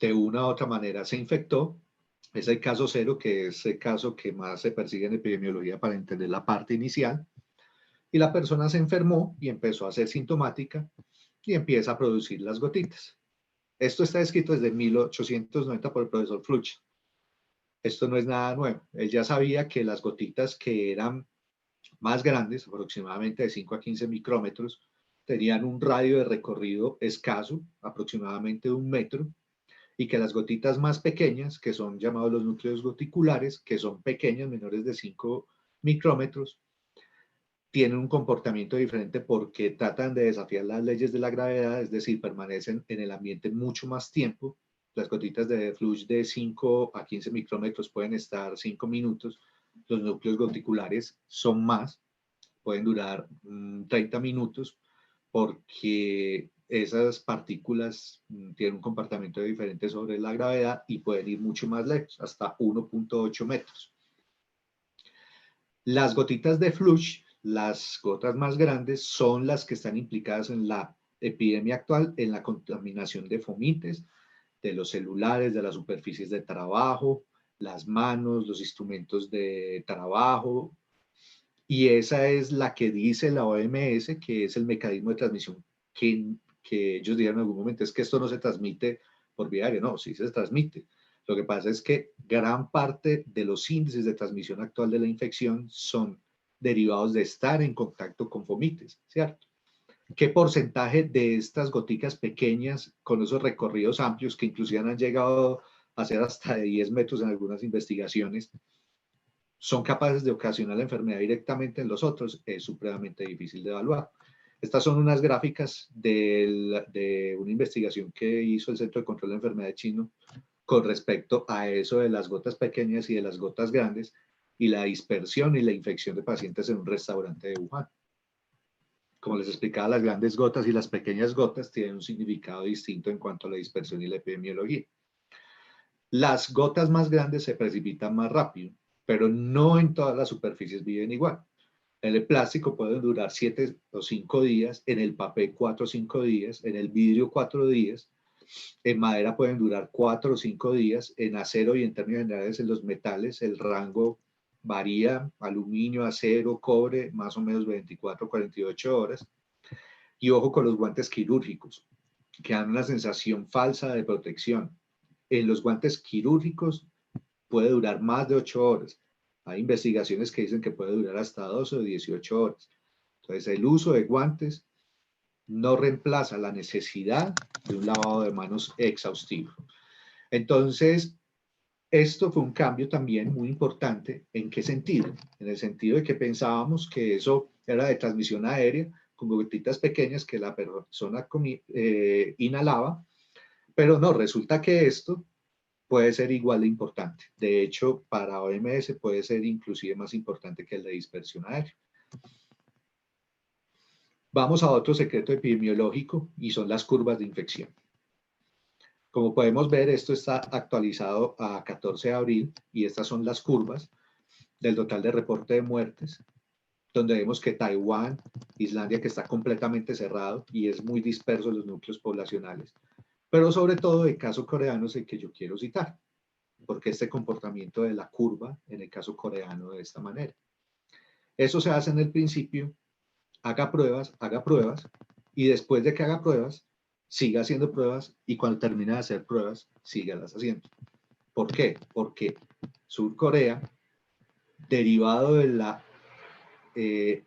de una u otra manera, se infectó. Es el caso cero, que es el caso que más se persigue en epidemiología para entender la parte inicial. Y la persona se enfermó y empezó a ser sintomática y empieza a producir las gotitas. Esto está escrito desde 1890 por el profesor Fluch. Esto no es nada nuevo. Él ya sabía que las gotitas que eran más grandes, aproximadamente de 5 a 15 micrómetros, tenían un radio de recorrido escaso, aproximadamente de 1 metro, y que las gotitas más pequeñas, que son llamados los núcleos goticulares, que son pequeñas, menores de 5 micrómetros, tienen un comportamiento diferente porque tratan de desafiar las leyes de la gravedad, es decir, permanecen en el ambiente mucho más tiempo. Las gotitas de Fluch de 5 a 15 micrómetros pueden estar 5 minutos, los núcleos goticulares son más, pueden durar 30 minutos, porque esas partículas tienen un comportamiento diferente sobre la gravedad y pueden ir mucho más lejos, hasta 1.8 metros. Las gotitas de Fluch, las gotas más grandes, son las que están implicadas en la epidemia actual, en la contaminación de fomites, de los celulares, de las superficies de trabajo, las manos, los instrumentos de trabajo, y esa es la que dice la OMS que es el mecanismo de transmisión que ellos dijeron en algún momento, es que esto no se transmite por vía aérea, no, sí se transmite. Lo que pasa es que gran parte de los índices de transmisión actual de la infección son derivados de estar en contacto con fomites, ¿cierto? ¿Qué porcentaje de estas goticas pequeñas con esos recorridos amplios que inclusive han llegado a ser hasta de 10 metros en algunas investigaciones son capaces de ocasionar la enfermedad directamente en los otros? Es supremamente difícil de evaluar. Estas son unas gráficas de una investigación que hizo el Centro de Control de Enfermedades chino con respecto a eso de las gotas pequeñas y de las gotas grandes y la dispersión y la infección de pacientes en un restaurante de Wuhan. Como les explicaba, las grandes gotas y las pequeñas gotas tienen un significado distinto en cuanto a la dispersión y la epidemiología. Las gotas más grandes se precipitan más rápido, pero no en todas las superficies viven igual. En el plástico pueden durar 7 o 5 días, en el papel 4 o 5 días, en el vidrio 4 días, en madera pueden durar 4 o 5 días, en acero y en términos generales en los metales el rango varía, aluminio, acero, cobre, más o menos 24 o 48 horas. Y ojo con los guantes quirúrgicos. que dan una sensación falsa de protección. En los guantes quirúrgicos puede durar más de 8 horas. Hay investigaciones que dicen que puede durar hasta 12 o 18 horas. Entonces, el uso de guantes no reemplaza la necesidad de un lavado de manos exhaustivo. Entonces, esto fue un cambio también muy importante. ¿En qué sentido? En el sentido de que pensábamos que eso era de transmisión aérea, con gotitas pequeñas que la persona inhalaba, pero no, resulta que esto puede ser igual de importante. De hecho, para OMS puede ser inclusive más importante que el de dispersión aérea. Vamos a otro secreto epidemiológico y son las curvas de infección. Como podemos ver, esto está actualizado a 14 de abril y estas son las curvas del total de reporte de muertes, donde vemos que Taiwán, Islandia, que está completamente cerrado y es muy disperso en los núcleos poblacionales, pero sobre todo el caso coreano es el que yo quiero citar, porque este comportamiento de la curva en el caso coreano de esta manera. Eso se hace en el principio, haga pruebas, y después de que haga pruebas, siga haciendo pruebas, y cuando termine de hacer pruebas, sígalas haciendo. ¿Por qué? Porque Sur Corea, derivado del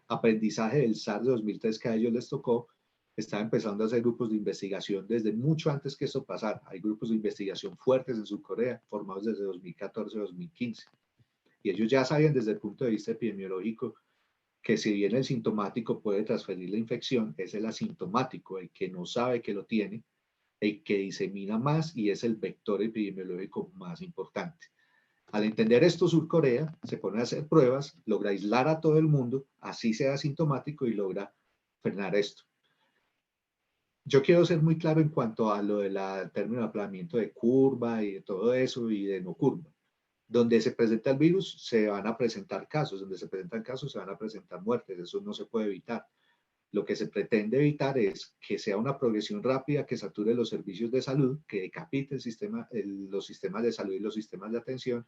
aprendizaje del SARS de 2003 que a ellos les tocó, estaba empezando a hacer grupos de investigación desde mucho antes que esto pasara. Hay grupos de investigación fuertes en Sur Corea, formados desde 2014-2015. Y ellos ya sabían desde el punto de vista epidemiológico que si bien el sintomático puede transferir la infección, es el asintomático, el que no sabe que lo tiene, el que disemina más y es el vector epidemiológico más importante. Al entender esto, Sur Corea se pone a hacer pruebas, logra aislar a todo el mundo, así sea asintomático, y logra frenar esto. Yo quiero ser muy claro en cuanto a lo del término de aplanamiento de curva y de todo eso y de no curva. Donde se presenta el virus se van a presentar casos, donde se presentan casos se van a presentar muertes, eso no se puede evitar. Lo que se pretende evitar es que sea una progresión rápida que sature los servicios de salud, que decapite los sistemas de salud y los sistemas de atención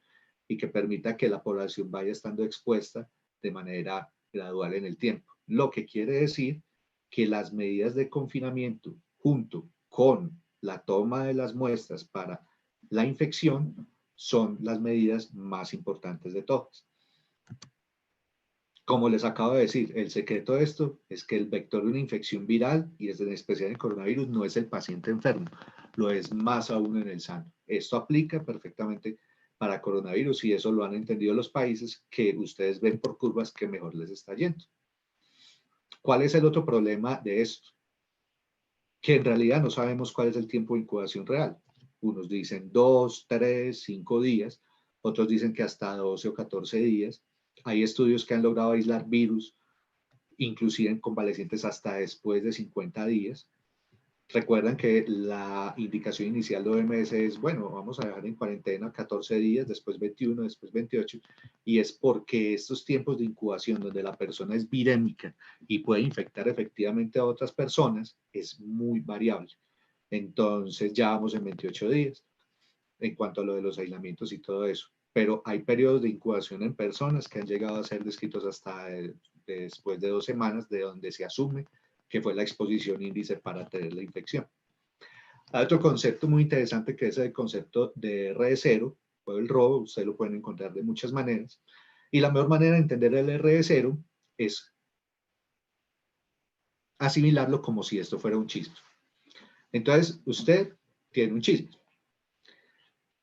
y que permita que la población vaya estando expuesta de manera gradual en el tiempo. Lo que quiere decir que las medidas de confinamiento junto con la toma de las muestras para la infección son las medidas más importantes de todas. Como les acabo de decir, el secreto de esto es que el vector de una infección viral, y en especial el coronavirus, no es el paciente enfermo, lo es más aún en el sano. Esto aplica perfectamente para coronavirus y eso lo han entendido los países que ustedes ven por curvas que mejor les está yendo. ¿Cuál es el otro problema de esto? Que en realidad no sabemos cuál es el tiempo de incubación real. Unos dicen 2, 3, 5 días, otros dicen que hasta 12 o 14 días. Hay estudios que han logrado aislar virus, inclusive en convalecientes hasta después de 50 días. Recuerdan que la indicación inicial de OMS es, bueno, vamos a dejar en cuarentena 14 días, después 21, después 28, y es porque estos tiempos de incubación donde la persona es virémica y puede infectar efectivamente a otras personas es muy variable. Entonces ya vamos en 28 días en cuanto a lo de los aislamientos y todo eso. Pero hay periodos de incubación en personas que han llegado a ser descritos hasta después de 2 semanas, de donde se asume que fue la exposición índice para tener la infección. Hay otro concepto muy interesante que es el concepto de R0, o el robo, ustedes lo pueden encontrar de muchas maneras. Y la mejor manera de entender el R0 es asimilarlo como si esto fuera un chisme. Entonces, usted tiene un chisme.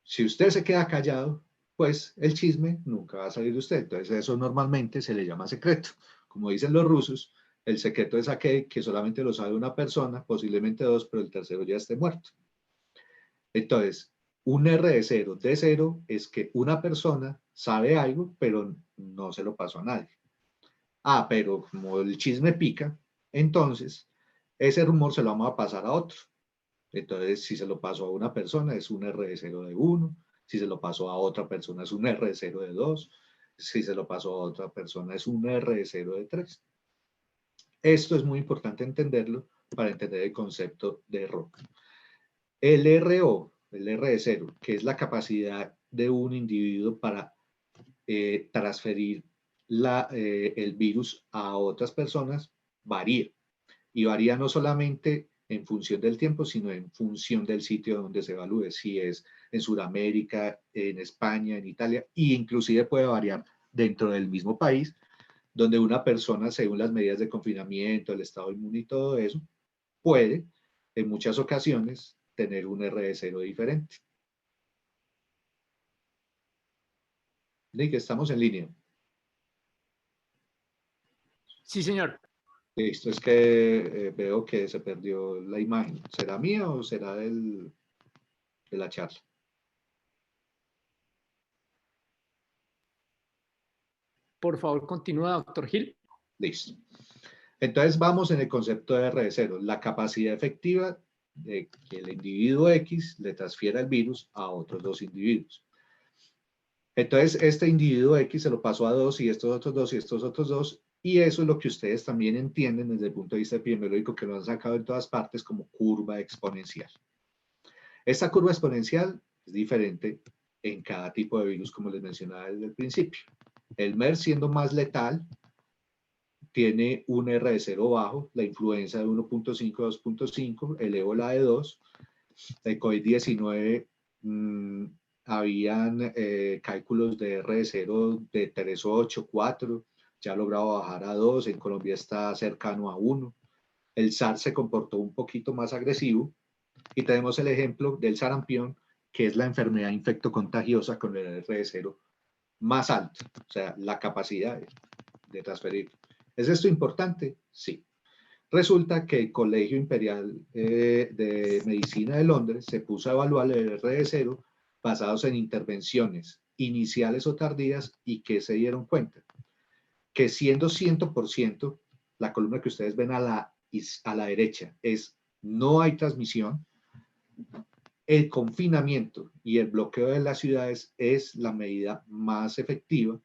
Si usted se queda callado, pues el chisme nunca va a salir de usted. Entonces eso normalmente se le llama secreto. Como dicen los rusos, el secreto es aquel que solamente lo sabe una persona, posiblemente dos, pero el tercero ya esté muerto. Entonces, un R de cero, de cero, es que una persona sabe algo, pero no se lo pasó a nadie. Ah, pero como el chisme pica, entonces ese rumor se lo vamos a pasar a otro. Entonces, si se lo pasó a una persona, es un R de 0 de 1. Si se lo pasó a otra persona, es un R de 0 de 2. Si se lo pasó a otra persona, es un R de 0 de 3. Esto es muy importante entenderlo para entender el concepto de error. El RO, el R de 0, que es la capacidad de un individuo para transferir el virus a otras personas, varía. Y varía no solamente en función del tiempo, sino en función del sitio donde se evalúe, si es en Sudamérica, en España, en Italia, e inclusive puede variar dentro del mismo país, donde una persona, según las medidas de confinamiento, el estado inmune y todo eso, puede, en muchas ocasiones, tener un R0 diferente. ¿De que estamos en línea? Sí, señor. Listo, es que veo que se perdió la imagen. ¿Será mía o será de la charla? Por favor, continúa, doctor Gil. Listo. Entonces vamos en el concepto de R0, la capacidad efectiva de que el individuo X le transfiera el virus a otros dos individuos. Entonces este individuo X se lo pasó a dos y estos otros dos y estos otros dos, y eso es lo que ustedes también entienden desde el punto de vista epidemiológico, que lo han sacado en todas partes como curva exponencial. Esta curva exponencial es diferente en cada tipo de virus, como les mencionaba desde el principio. El MERS, siendo más letal, tiene un R0 bajo, la influenza de 1.5 a 2.5, el ébola de 2, el COVID-19 habían cálculos de R0 de 3.8, 4, ya ha logrado bajar a 2, en Colombia está cercano a 1. El SARS se comportó un poquito más agresivo y tenemos el ejemplo del sarampión, que es la enfermedad infectocontagiosa con el R0 más alto, o sea, la capacidad de transferir. ¿Es esto importante? Sí. Resulta que el Colegio Imperial de Medicina de Londres se puso a evaluar el R0 basados en intervenciones iniciales o tardías, y que se dieron cuenta que siendo 100%, la columna que ustedes ven a la derecha es no hay transmisión, el confinamiento y el bloqueo de las ciudades es la medida más efectiva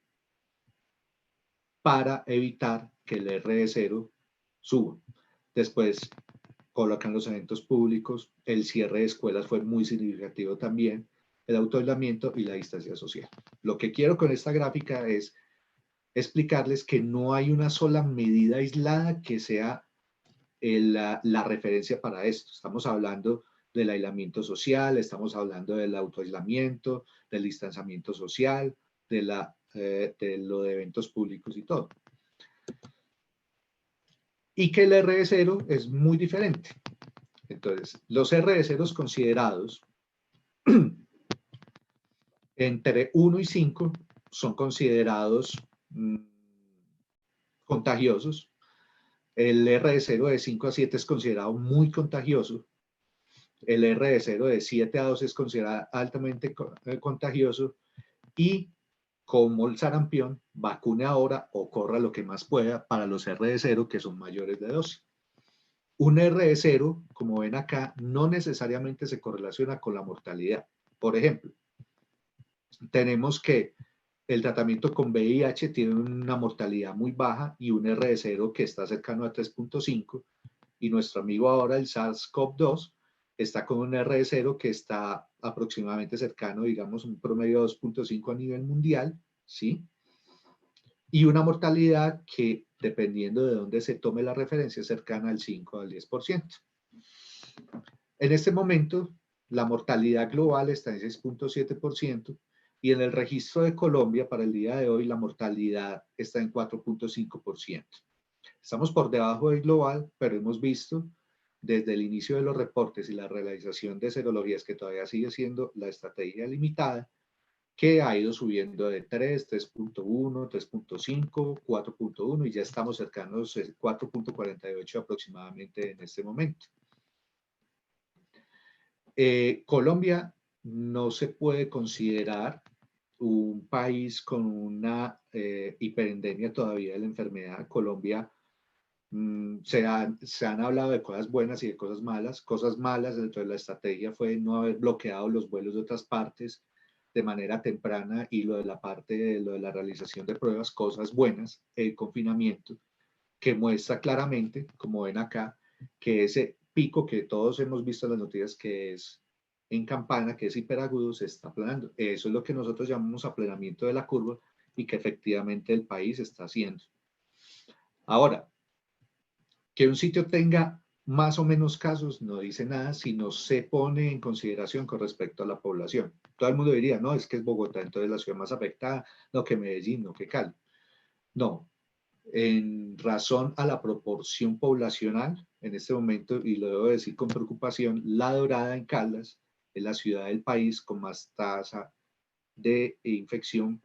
para evitar que el R0 suba. Después colocan los eventos públicos, el cierre de escuelas fue muy significativo también, el autoaislamiento y la distancia social. Lo que quiero con esta gráfica es explicarles que no hay una sola medida aislada que sea la referencia para esto. Estamos hablando del aislamiento social, estamos hablando del autoaislamiento, del distanciamiento social, de lo de eventos públicos y todo. Y que el R0 es muy diferente. Entonces, los R0 considerados entre 1 y 5 son considerados contagiosos. El R0 de 5 a 7 es considerado muy contagioso. El R0 de 7 a 12 es considerado altamente contagioso. Y como el sarampión, vacune ahora o corra lo que más pueda para los R0 que son mayores de 12. Un R0, como ven acá, no necesariamente se correlaciona con la mortalidad. Por ejemplo, tenemos que el tratamiento con VIH tiene una mortalidad muy baja y un R0 que está cercano a 3.5, y nuestro amigo ahora, el SARS-CoV-2, está con un R0 que está aproximadamente cercano, digamos, un promedio de 2.5 a nivel mundial, ¿sí? Y una mortalidad que, dependiendo de dónde se tome la referencia, es cercana al 5 al 10%. En este momento, la mortalidad global está en 6.7%, y en el registro de Colombia para el día de hoy la mortalidad está en 4.5%. Estamos por debajo del global, pero hemos visto desde el inicio de los reportes y la realización de serologías, que todavía sigue siendo la estrategia limitada, que ha ido subiendo de 3, 3.1, 3.5, 4.1 y ya estamos cercanos a 4.48 aproximadamente en este momento. Colombia no se puede considerar un país con una hiperendemia todavía de la enfermedad. Colombia se han hablado de cosas buenas y de cosas malas. Cosas malas dentro de la estrategia fue no haber bloqueado los vuelos de otras partes de manera temprana, y lo de la parte de lo de la realización de pruebas. Cosas buenas, el confinamiento, que muestra claramente, como ven acá, que ese pico que todos hemos visto en las noticias, que es en campana, que es hiperagudo, se está aplanando. Eso es lo que nosotros llamamos aplanamiento de la curva, y que efectivamente el país está haciendo. Ahora, que un sitio tenga más o menos casos no dice nada si no se pone en consideración con respecto a la población. Todo el mundo diría, no, es que es Bogotá, entonces la ciudad más afectada, no que Medellín, no que Cali. No, en razón a la proporción poblacional, en este momento, y lo debo decir con preocupación, La Dorada en Caldas es la ciudad del país con más tasa de infección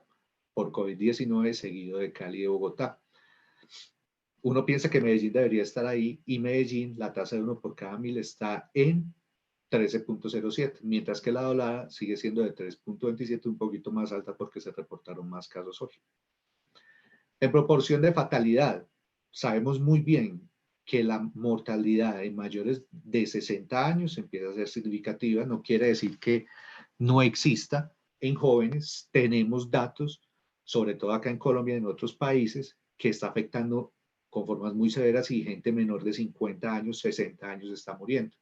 por COVID-19 seguido de Cali y de Bogotá. Uno piensa que Medellín debería estar ahí y Medellín, la tasa de 1 por cada 1000 está en 13.07, mientras que La Dorada sigue siendo de 3.27, un poquito más alta porque se reportaron más casos hoy. En proporción de fatalidad, sabemos muy bien que la mortalidad en mayores de 60 años empieza a ser significativa, no quiere decir que no exista. En jóvenes tenemos datos, sobre todo acá en Colombia y en otros países, que está afectando con formas muy severas y gente menor de 50 años, 60 años está muriendo.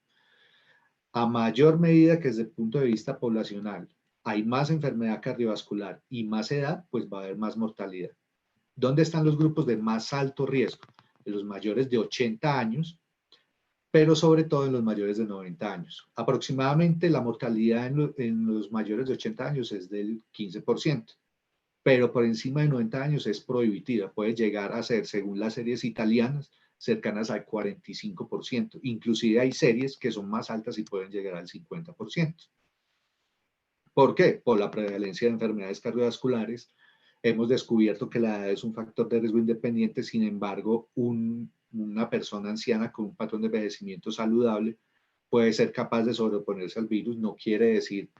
A mayor medida que desde el punto de vista poblacional hay más enfermedad cardiovascular y más edad, pues va a haber más mortalidad. ¿Dónde están los grupos de más alto riesgo? En los mayores de 80 años, pero sobre todo en los mayores de 90 años. Aproximadamente la mortalidad en los mayores de 80 años es del 15%, pero por encima de 90 años es prohibitiva. Puede llegar a ser, según las series italianas, cercanas al 45%. Inclusive hay series que son más altas y pueden llegar al 50%. ¿Por qué? Por la prevalencia de enfermedades cardiovasculares. Hemos descubierto que la edad es un factor de riesgo independiente, sin embargo, una persona anciana con un patrón de envejecimiento saludable puede ser capaz de sobreponerse al virus, no quiere decir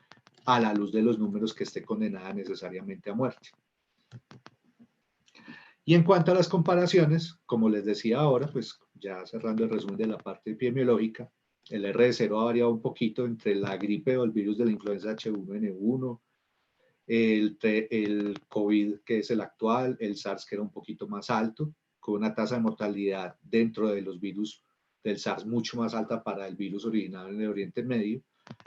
a la luz de los números que esté condenada necesariamente a muerte. Y en cuanto a las comparaciones, como les decía ahora, pues ya cerrando el resumen de la parte epidemiológica, el R0 ha variado un poquito entre la gripe o el virus de la influenza H1N1, el COVID, que es el actual, el SARS, que era un poquito más alto, con una tasa de mortalidad dentro de los virus del SARS mucho más alta para el virus originado en el Oriente Medio.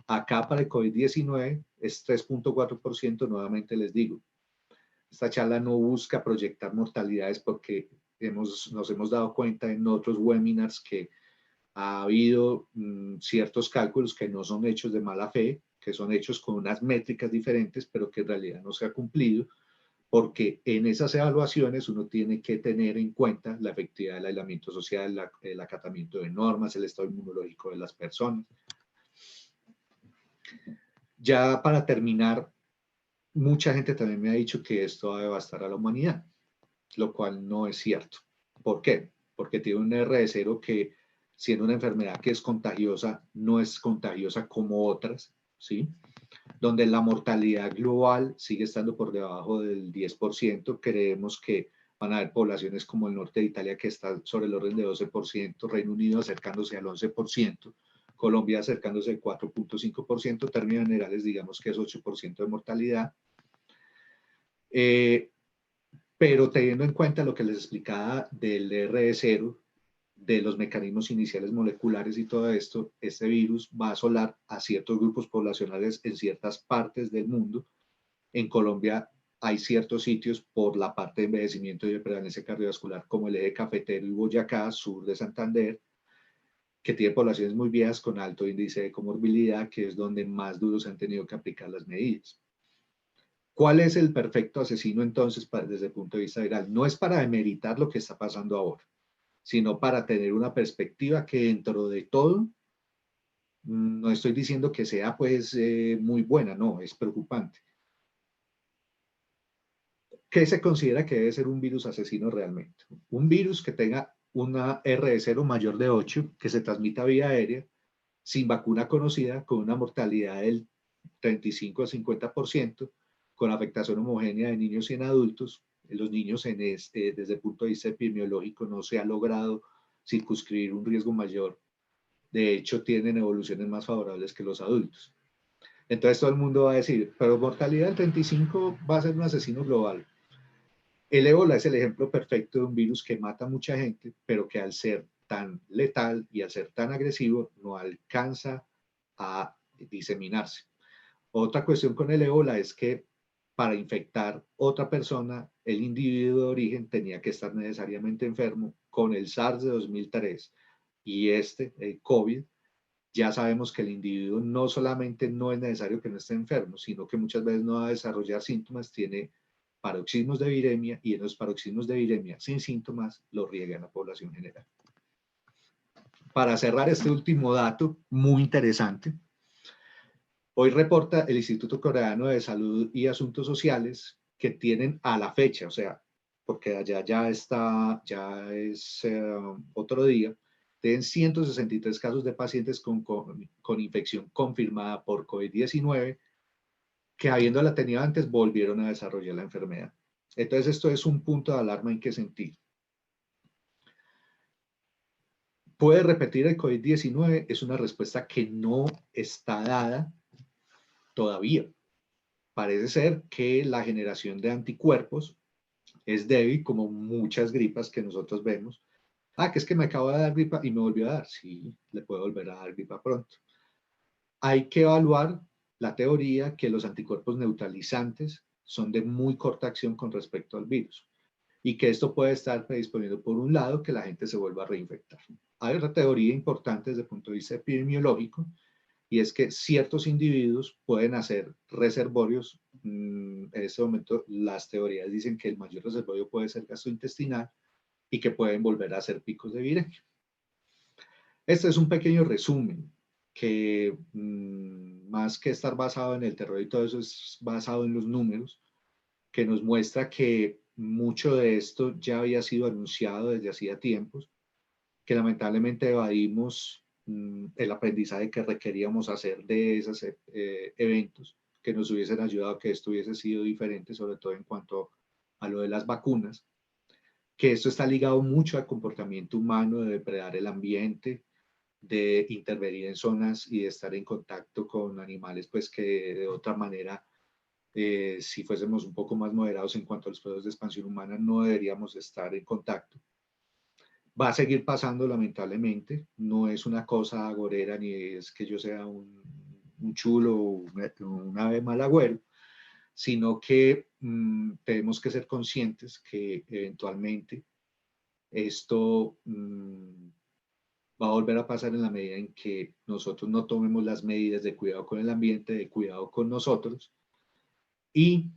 Acá para el COVID-19 es 3.4%, nuevamente les digo. Esta charla no busca proyectar mortalidades porque nos hemos dado cuenta en otros webinars que ha habido ciertos cálculos que no son hechos de mala fe, que son hechos con unas métricas diferentes, pero que en realidad no se ha cumplido, porque en esas evaluaciones uno tiene que tener en cuenta la efectividad del aislamiento social, el acatamiento de normas, el estado inmunológico de las personas. Ya para terminar, mucha gente también me ha dicho que esto va a devastar a la humanidad, lo cual no es cierto. ¿Por qué? Porque tiene un R0 que, siendo una enfermedad que es contagiosa, no es contagiosa como otras, ¿sí? Donde la mortalidad global sigue estando por debajo del 10%. Creemos que van a haber poblaciones como el norte de Italia que está sobre el orden de 12%, Reino Unido acercándose al 11%, Colombia acercándose al 4.5%, términos generales digamos que es 8% de mortalidad. Pero teniendo en cuenta lo que les explicaba del R0, de los mecanismos iniciales moleculares y todo esto, este virus va a asolar a ciertos grupos poblacionales en ciertas partes del mundo. En Colombia hay ciertos sitios por la parte de envejecimiento y de prevalencia cardiovascular, como el eje cafetero y Boyacá, sur de Santander, que tiene poblaciones muy viejas con alto índice de comorbilidad, que es donde más duros han tenido que aplicar las medidas. ¿Cuál es el perfecto asesino entonces desde el punto de vista viral? No es para demeritar lo que está pasando ahora, sino para tener una perspectiva que dentro de todo, no estoy diciendo que sea pues muy buena, no, es preocupante. ¿Qué se considera que debe ser un virus asesino realmente? Un virus que tenga una R0 mayor de 8, que se transmita vía aérea, sin vacuna conocida, con una mortalidad del 35 al 50%, con afectación homogénea de niños y en adultos. En los niños, desde el punto de vista epidemiológico, no se ha logrado circunscribir un riesgo mayor. De hecho, tienen evoluciones más favorables que los adultos. Entonces todo el mundo va a decir, pero mortalidad del 35 va a ser un asesino global. El ébola es el ejemplo perfecto de un virus que mata a mucha gente, pero que al ser tan letal y al ser tan agresivo no alcanza a diseminarse. Otra cuestión con el ébola es que para infectar otra persona, el individuo de origen tenía que estar necesariamente enfermo. Con el SARS de 2003 y el COVID, ya sabemos que el individuo no solamente no es necesario que no esté enfermo, sino que muchas veces no va a desarrollar síntomas, tiene paroxismos de viremia, y en los paroxismos de viremia sin síntomas los riega en la población general. Para cerrar este último dato, muy interesante, hoy reporta el Instituto Coreano de Salud y Asuntos Sociales que tienen a la fecha, o sea, porque allá ya es otro día, tienen 163 casos de pacientes con infección confirmada por COVID-19 que habiéndola tenido antes volvieron a desarrollar la enfermedad. Entonces esto es un punto de alarma. ¿En qué sentido? ¿Puede repetir el COVID-19? Es una respuesta que no está dada todavía. Parece ser que la generación de anticuerpos es débil, como muchas gripas que nosotros vemos. Que es que me acabo de dar gripa y me volvió a dar. Sí, le puede volver a dar gripa pronto. Hay que evaluar la teoría que los anticuerpos neutralizantes son de muy corta acción con respecto al virus y que esto puede estar predisponiendo, por un lado, que la gente se vuelva a reinfectar. Hay otra teoría importante desde el punto de vista epidemiológico, y es que ciertos individuos pueden hacer reservorios. En este momento las teorías dicen que el mayor reservorio puede ser gastrointestinal y que pueden volver a hacer picos de viremia. Este es un pequeño resumen que más que estar basado en el terror y todo eso, es basado en los números, que nos muestra que mucho de esto ya había sido anunciado desde hacía tiempos, que lamentablemente evadimos el aprendizaje que requeríamos hacer de esos eventos que nos hubiesen ayudado a que esto hubiese sido diferente, sobre todo en cuanto a lo de las vacunas, que esto está ligado mucho al comportamiento humano de depredar el ambiente, de intervenir en zonas y de estar en contacto con animales, pues que de otra manera, si fuésemos un poco más moderados en cuanto a los procesos de expansión humana, no deberíamos estar en contacto. Va a seguir pasando, lamentablemente. No es una cosa agorera, ni es que yo sea un chulo o un ave mal agüero, sino que tenemos que ser conscientes que eventualmente esto va a volver a pasar en la medida en que nosotros no tomemos las medidas de cuidado con el ambiente, de cuidado con nosotros, y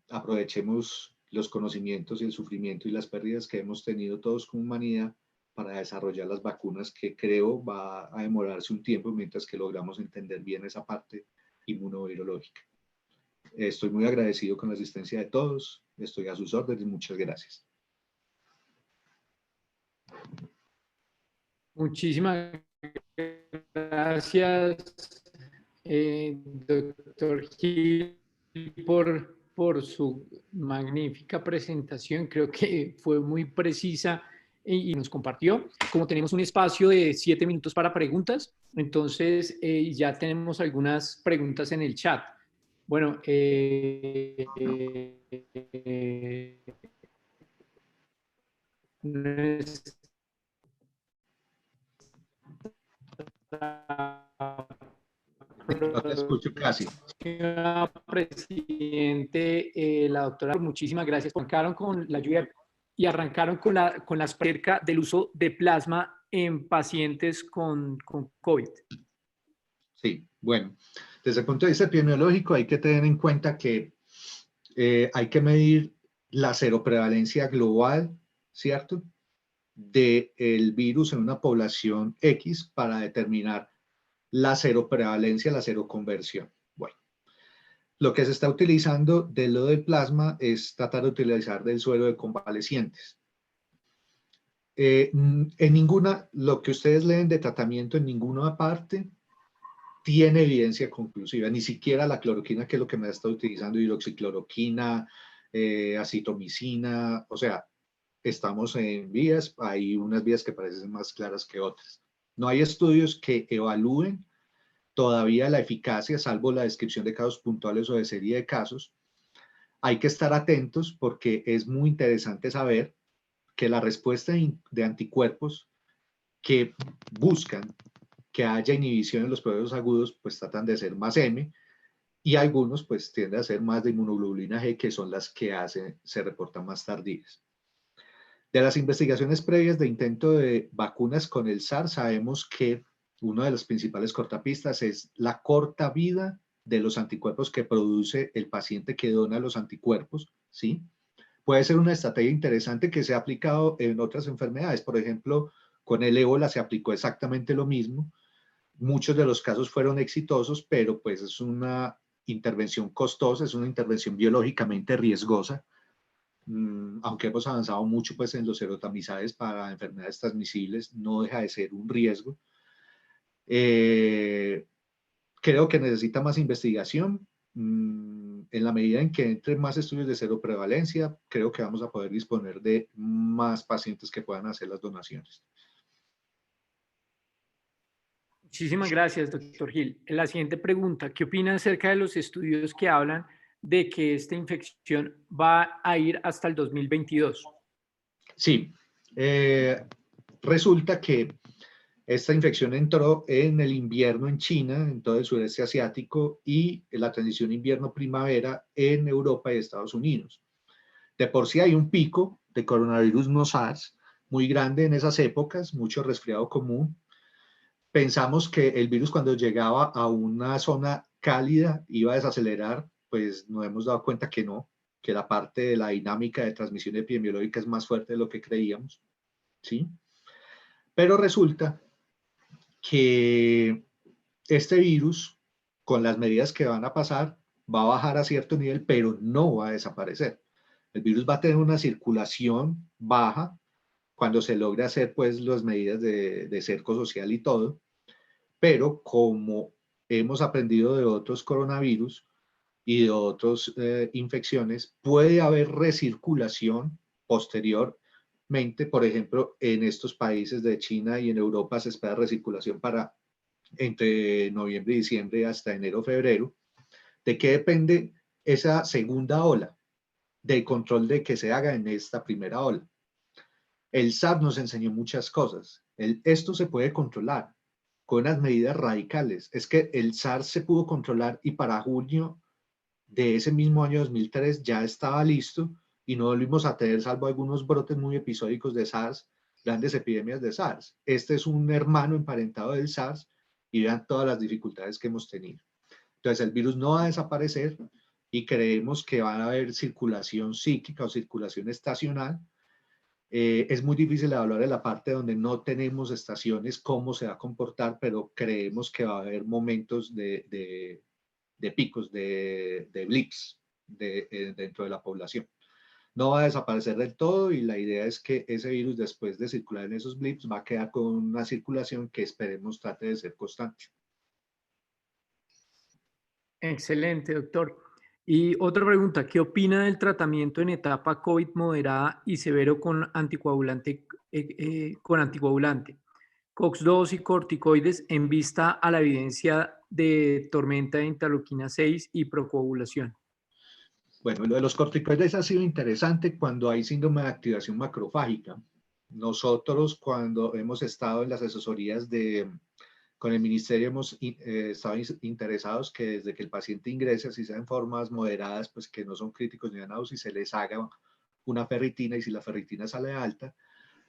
aprovechemos los conocimientos y el sufrimiento y las pérdidas que hemos tenido todos como humanidad para desarrollar las vacunas, que creo va a demorarse un tiempo mientras que logramos entender bien esa parte inmunovirológica. Estoy muy agradecido con la asistencia de todos. Estoy a sus órdenes. Muchas gracias. Muchísimas gracias, doctor Gil, por su magnífica presentación. Creo que fue muy precisa y nos compartió. Como tenemos un espacio de 7 minutos para preguntas, entonces ya tenemos algunas preguntas en el chat. Bueno, No te escucho casi. Presidente, la doctora, muchísimas gracias. Arrancaron con la lluvia y arrancaron con las cerca del uso de plasma en pacientes con COVID. Sí, bueno, desde el punto de vista epidemiológico hay que tener en cuenta que hay que medir la seroprevalencia global, ¿cierto?, del virus en una población X para determinar la seroprevalencia, la seroconversión. Bueno, lo que se está utilizando de lo del plasma es tratar de utilizar del suero de convalecientes. En ninguna, lo que ustedes leen de tratamiento en ninguna parte tiene evidencia conclusiva, ni siquiera la cloroquina, que es lo que me está utilizando, hidroxicloroquina, acitromicina, o sea, estamos en vías, hay unas vías que parecen más claras que otras. No hay estudios que evalúen todavía la eficacia, salvo la descripción de casos puntuales o de serie de casos. Hay que estar atentos porque es muy interesante saber que la respuesta de anticuerpos que buscan que haya inhibición en los procesos agudos, pues tratan de ser más M, y algunos pues tienden a ser más de inmunoglobulina G, que son las que se reportan más tardías. De las investigaciones previas de intento de vacunas con el SARS, sabemos que uno de los principales cortapistas es la corta vida de los anticuerpos que produce el paciente que dona los anticuerpos, ¿sí? Puede ser una estrategia interesante que se ha aplicado en otras enfermedades. Por ejemplo, con el ébola se aplicó exactamente lo mismo. Muchos de los casos fueron exitosos, pero pues es una intervención costosa, es una intervención biológicamente riesgosa. Aunque hemos avanzado mucho pues, en los serotamizajes para enfermedades transmisibles, no deja de ser un riesgo. Creo que necesita más investigación. En la medida en que entre más estudios de cero prevalencia, creo que vamos a poder disponer de más pacientes que puedan hacer las donaciones. Muchísimas gracias, doctor Gil. La siguiente pregunta, ¿qué opina acerca de los estudios que hablan de que esta infección va a ir hasta el 2022? Sí, resulta que esta infección entró en el invierno en China, en todo el sureste asiático, y en la transición invierno-primavera en Europa y Estados Unidos. De por sí hay un pico de coronavirus no SARS muy grande en esas épocas, mucho resfriado común. Pensamos que el virus cuando llegaba a una zona cálida iba a desacelerar, pues nos hemos dado cuenta que no, que la parte de la dinámica de transmisión epidemiológica es más fuerte de lo que creíamos, ¿sí? Pero resulta que este virus, con las medidas que van a pasar, va a bajar a cierto nivel, pero no va a desaparecer. El virus va a tener una circulación baja cuando se logre hacer pues las medidas de cerco social y todo, pero como hemos aprendido de otros coronavirus y de otras infecciones, puede haber recirculación posteriormente. Por ejemplo, en estos países de China y en Europa se espera recirculación para entre noviembre y diciembre hasta enero, febrero. ¿De qué depende esa segunda ola? Del control de que se haga en esta primera ola. El SARS nos enseñó muchas cosas. Esto se puede controlar con unas medidas radicales. Es que el SARS se pudo controlar y para junio de ese mismo año 2003 ya estaba listo y no volvimos a tener, salvo algunos brotes muy episódicos de SARS, grandes epidemias de SARS. Este es un hermano emparentado del SARS y vean todas las dificultades que hemos tenido. Entonces el virus no va a desaparecer y creemos que va a haber circulación cíclica o circulación estacional. Es muy difícil evaluar en la parte donde no tenemos estaciones cómo se va a comportar, pero creemos que va a haber momentos de picos, de blips dentro de la población. No va a desaparecer del todo y la idea es que ese virus después de circular en esos blips va a quedar con una circulación que esperemos trate de ser constante. Excelente, doctor. Y otra pregunta, ¿qué opina del tratamiento en etapa COVID moderada y severo con anticoagulante, COX-2 y corticoides en vista a la evidencia de tormenta de interleuquina 6 y procoagulación? Bueno, lo de los corticoides ha sido interesante cuando hay síndrome de activación macrofágica. Nosotros cuando hemos estado en las asesorías con el ministerio hemos estado interesados que desde que el paciente ingrese, así sea en formas moderadas, pues que no son críticos ni ganados, y se les haga una ferritina y si la ferritina sale alta,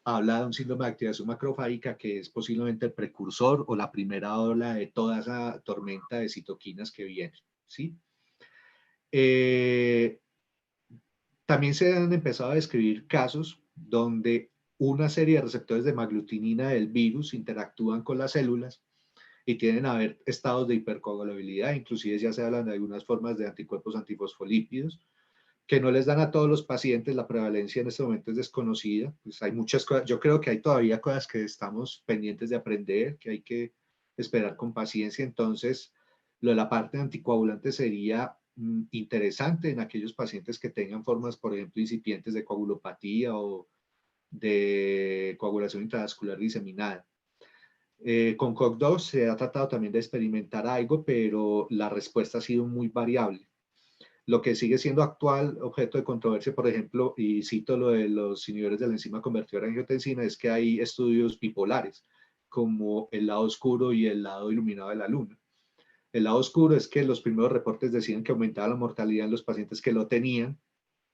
habla de un síndrome de activación macrofágica que es posiblemente el precursor o la primera ola de toda esa tormenta de citoquinas que viene, ¿sí? También se han empezado a describir casos donde una serie de receptores de hemaglutinina del virus interactúan con las células y tienen a haber estados de hipercoagulabilidad, inclusive ya se hablan de algunas formas de anticuerpos antifosfolípidos, que no les dan a todos los pacientes, la prevalencia en este momento es desconocida, pues hay muchas cosas, yo creo que hay todavía cosas que estamos pendientes de aprender, que hay que esperar con paciencia, entonces lo de la parte anticoagulante sería interesante en aquellos pacientes que tengan formas, por ejemplo, incipientes de coagulopatía o de coagulación intravascular diseminada. Con COC2 se ha tratado también de experimentar algo, pero la respuesta ha sido muy variable. Lo que sigue siendo actual objeto de controversia, por ejemplo, y cito lo de los inhibidores de la enzima convertidora de angiotensina, es que hay estudios bipolares, como el lado oscuro y el lado iluminado de la luna. El lado oscuro es que los primeros reportes decían que aumentaba la mortalidad en los pacientes que lo tenían,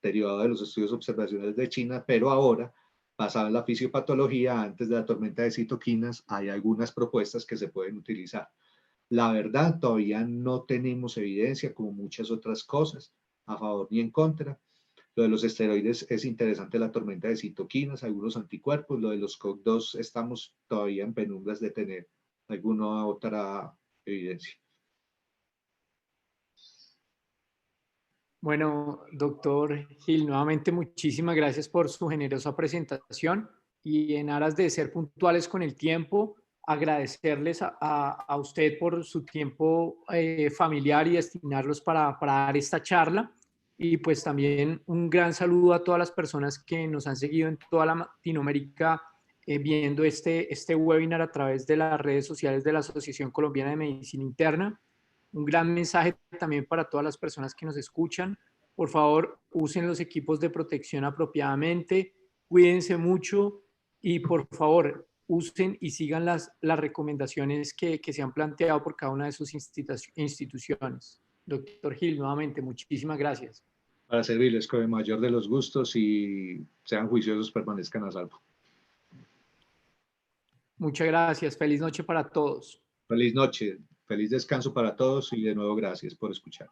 derivado de los estudios observacionales de China, pero ahora basado en la fisiopatología, antes de la tormenta de citoquinas, hay algunas propuestas que se pueden utilizar. La verdad, todavía no tenemos evidencia, como muchas otras cosas, a favor ni en contra. Lo de los esteroides es interesante, la tormenta de citoquinas, algunos anticuerpos. Lo de los COX-2 estamos todavía en penumbras de tener alguna otra evidencia. Bueno, doctor Gil, nuevamente muchísimas gracias por su generosa presentación y en aras de ser puntuales con el tiempo, agradecerles a usted por su tiempo familiar y destinarlos para dar esta charla. Y pues también un gran saludo a todas las personas que nos han seguido en toda Latinoamérica viendo este webinar a través de las redes sociales de la Asociación Colombiana de Medicina Interna. Un gran mensaje también para todas las personas que nos escuchan. Por favor, usen los equipos de protección apropiadamente, cuídense mucho y por favor, usen y sigan las recomendaciones que se han planteado por cada una de sus instituciones. Doctor Gil, nuevamente, muchísimas gracias. Para servirles con el mayor de los gustos y sean juiciosos, permanezcan a salvo. Muchas gracias. Feliz noche para todos. Feliz noche, feliz descanso para todos y de nuevo gracias por escuchar.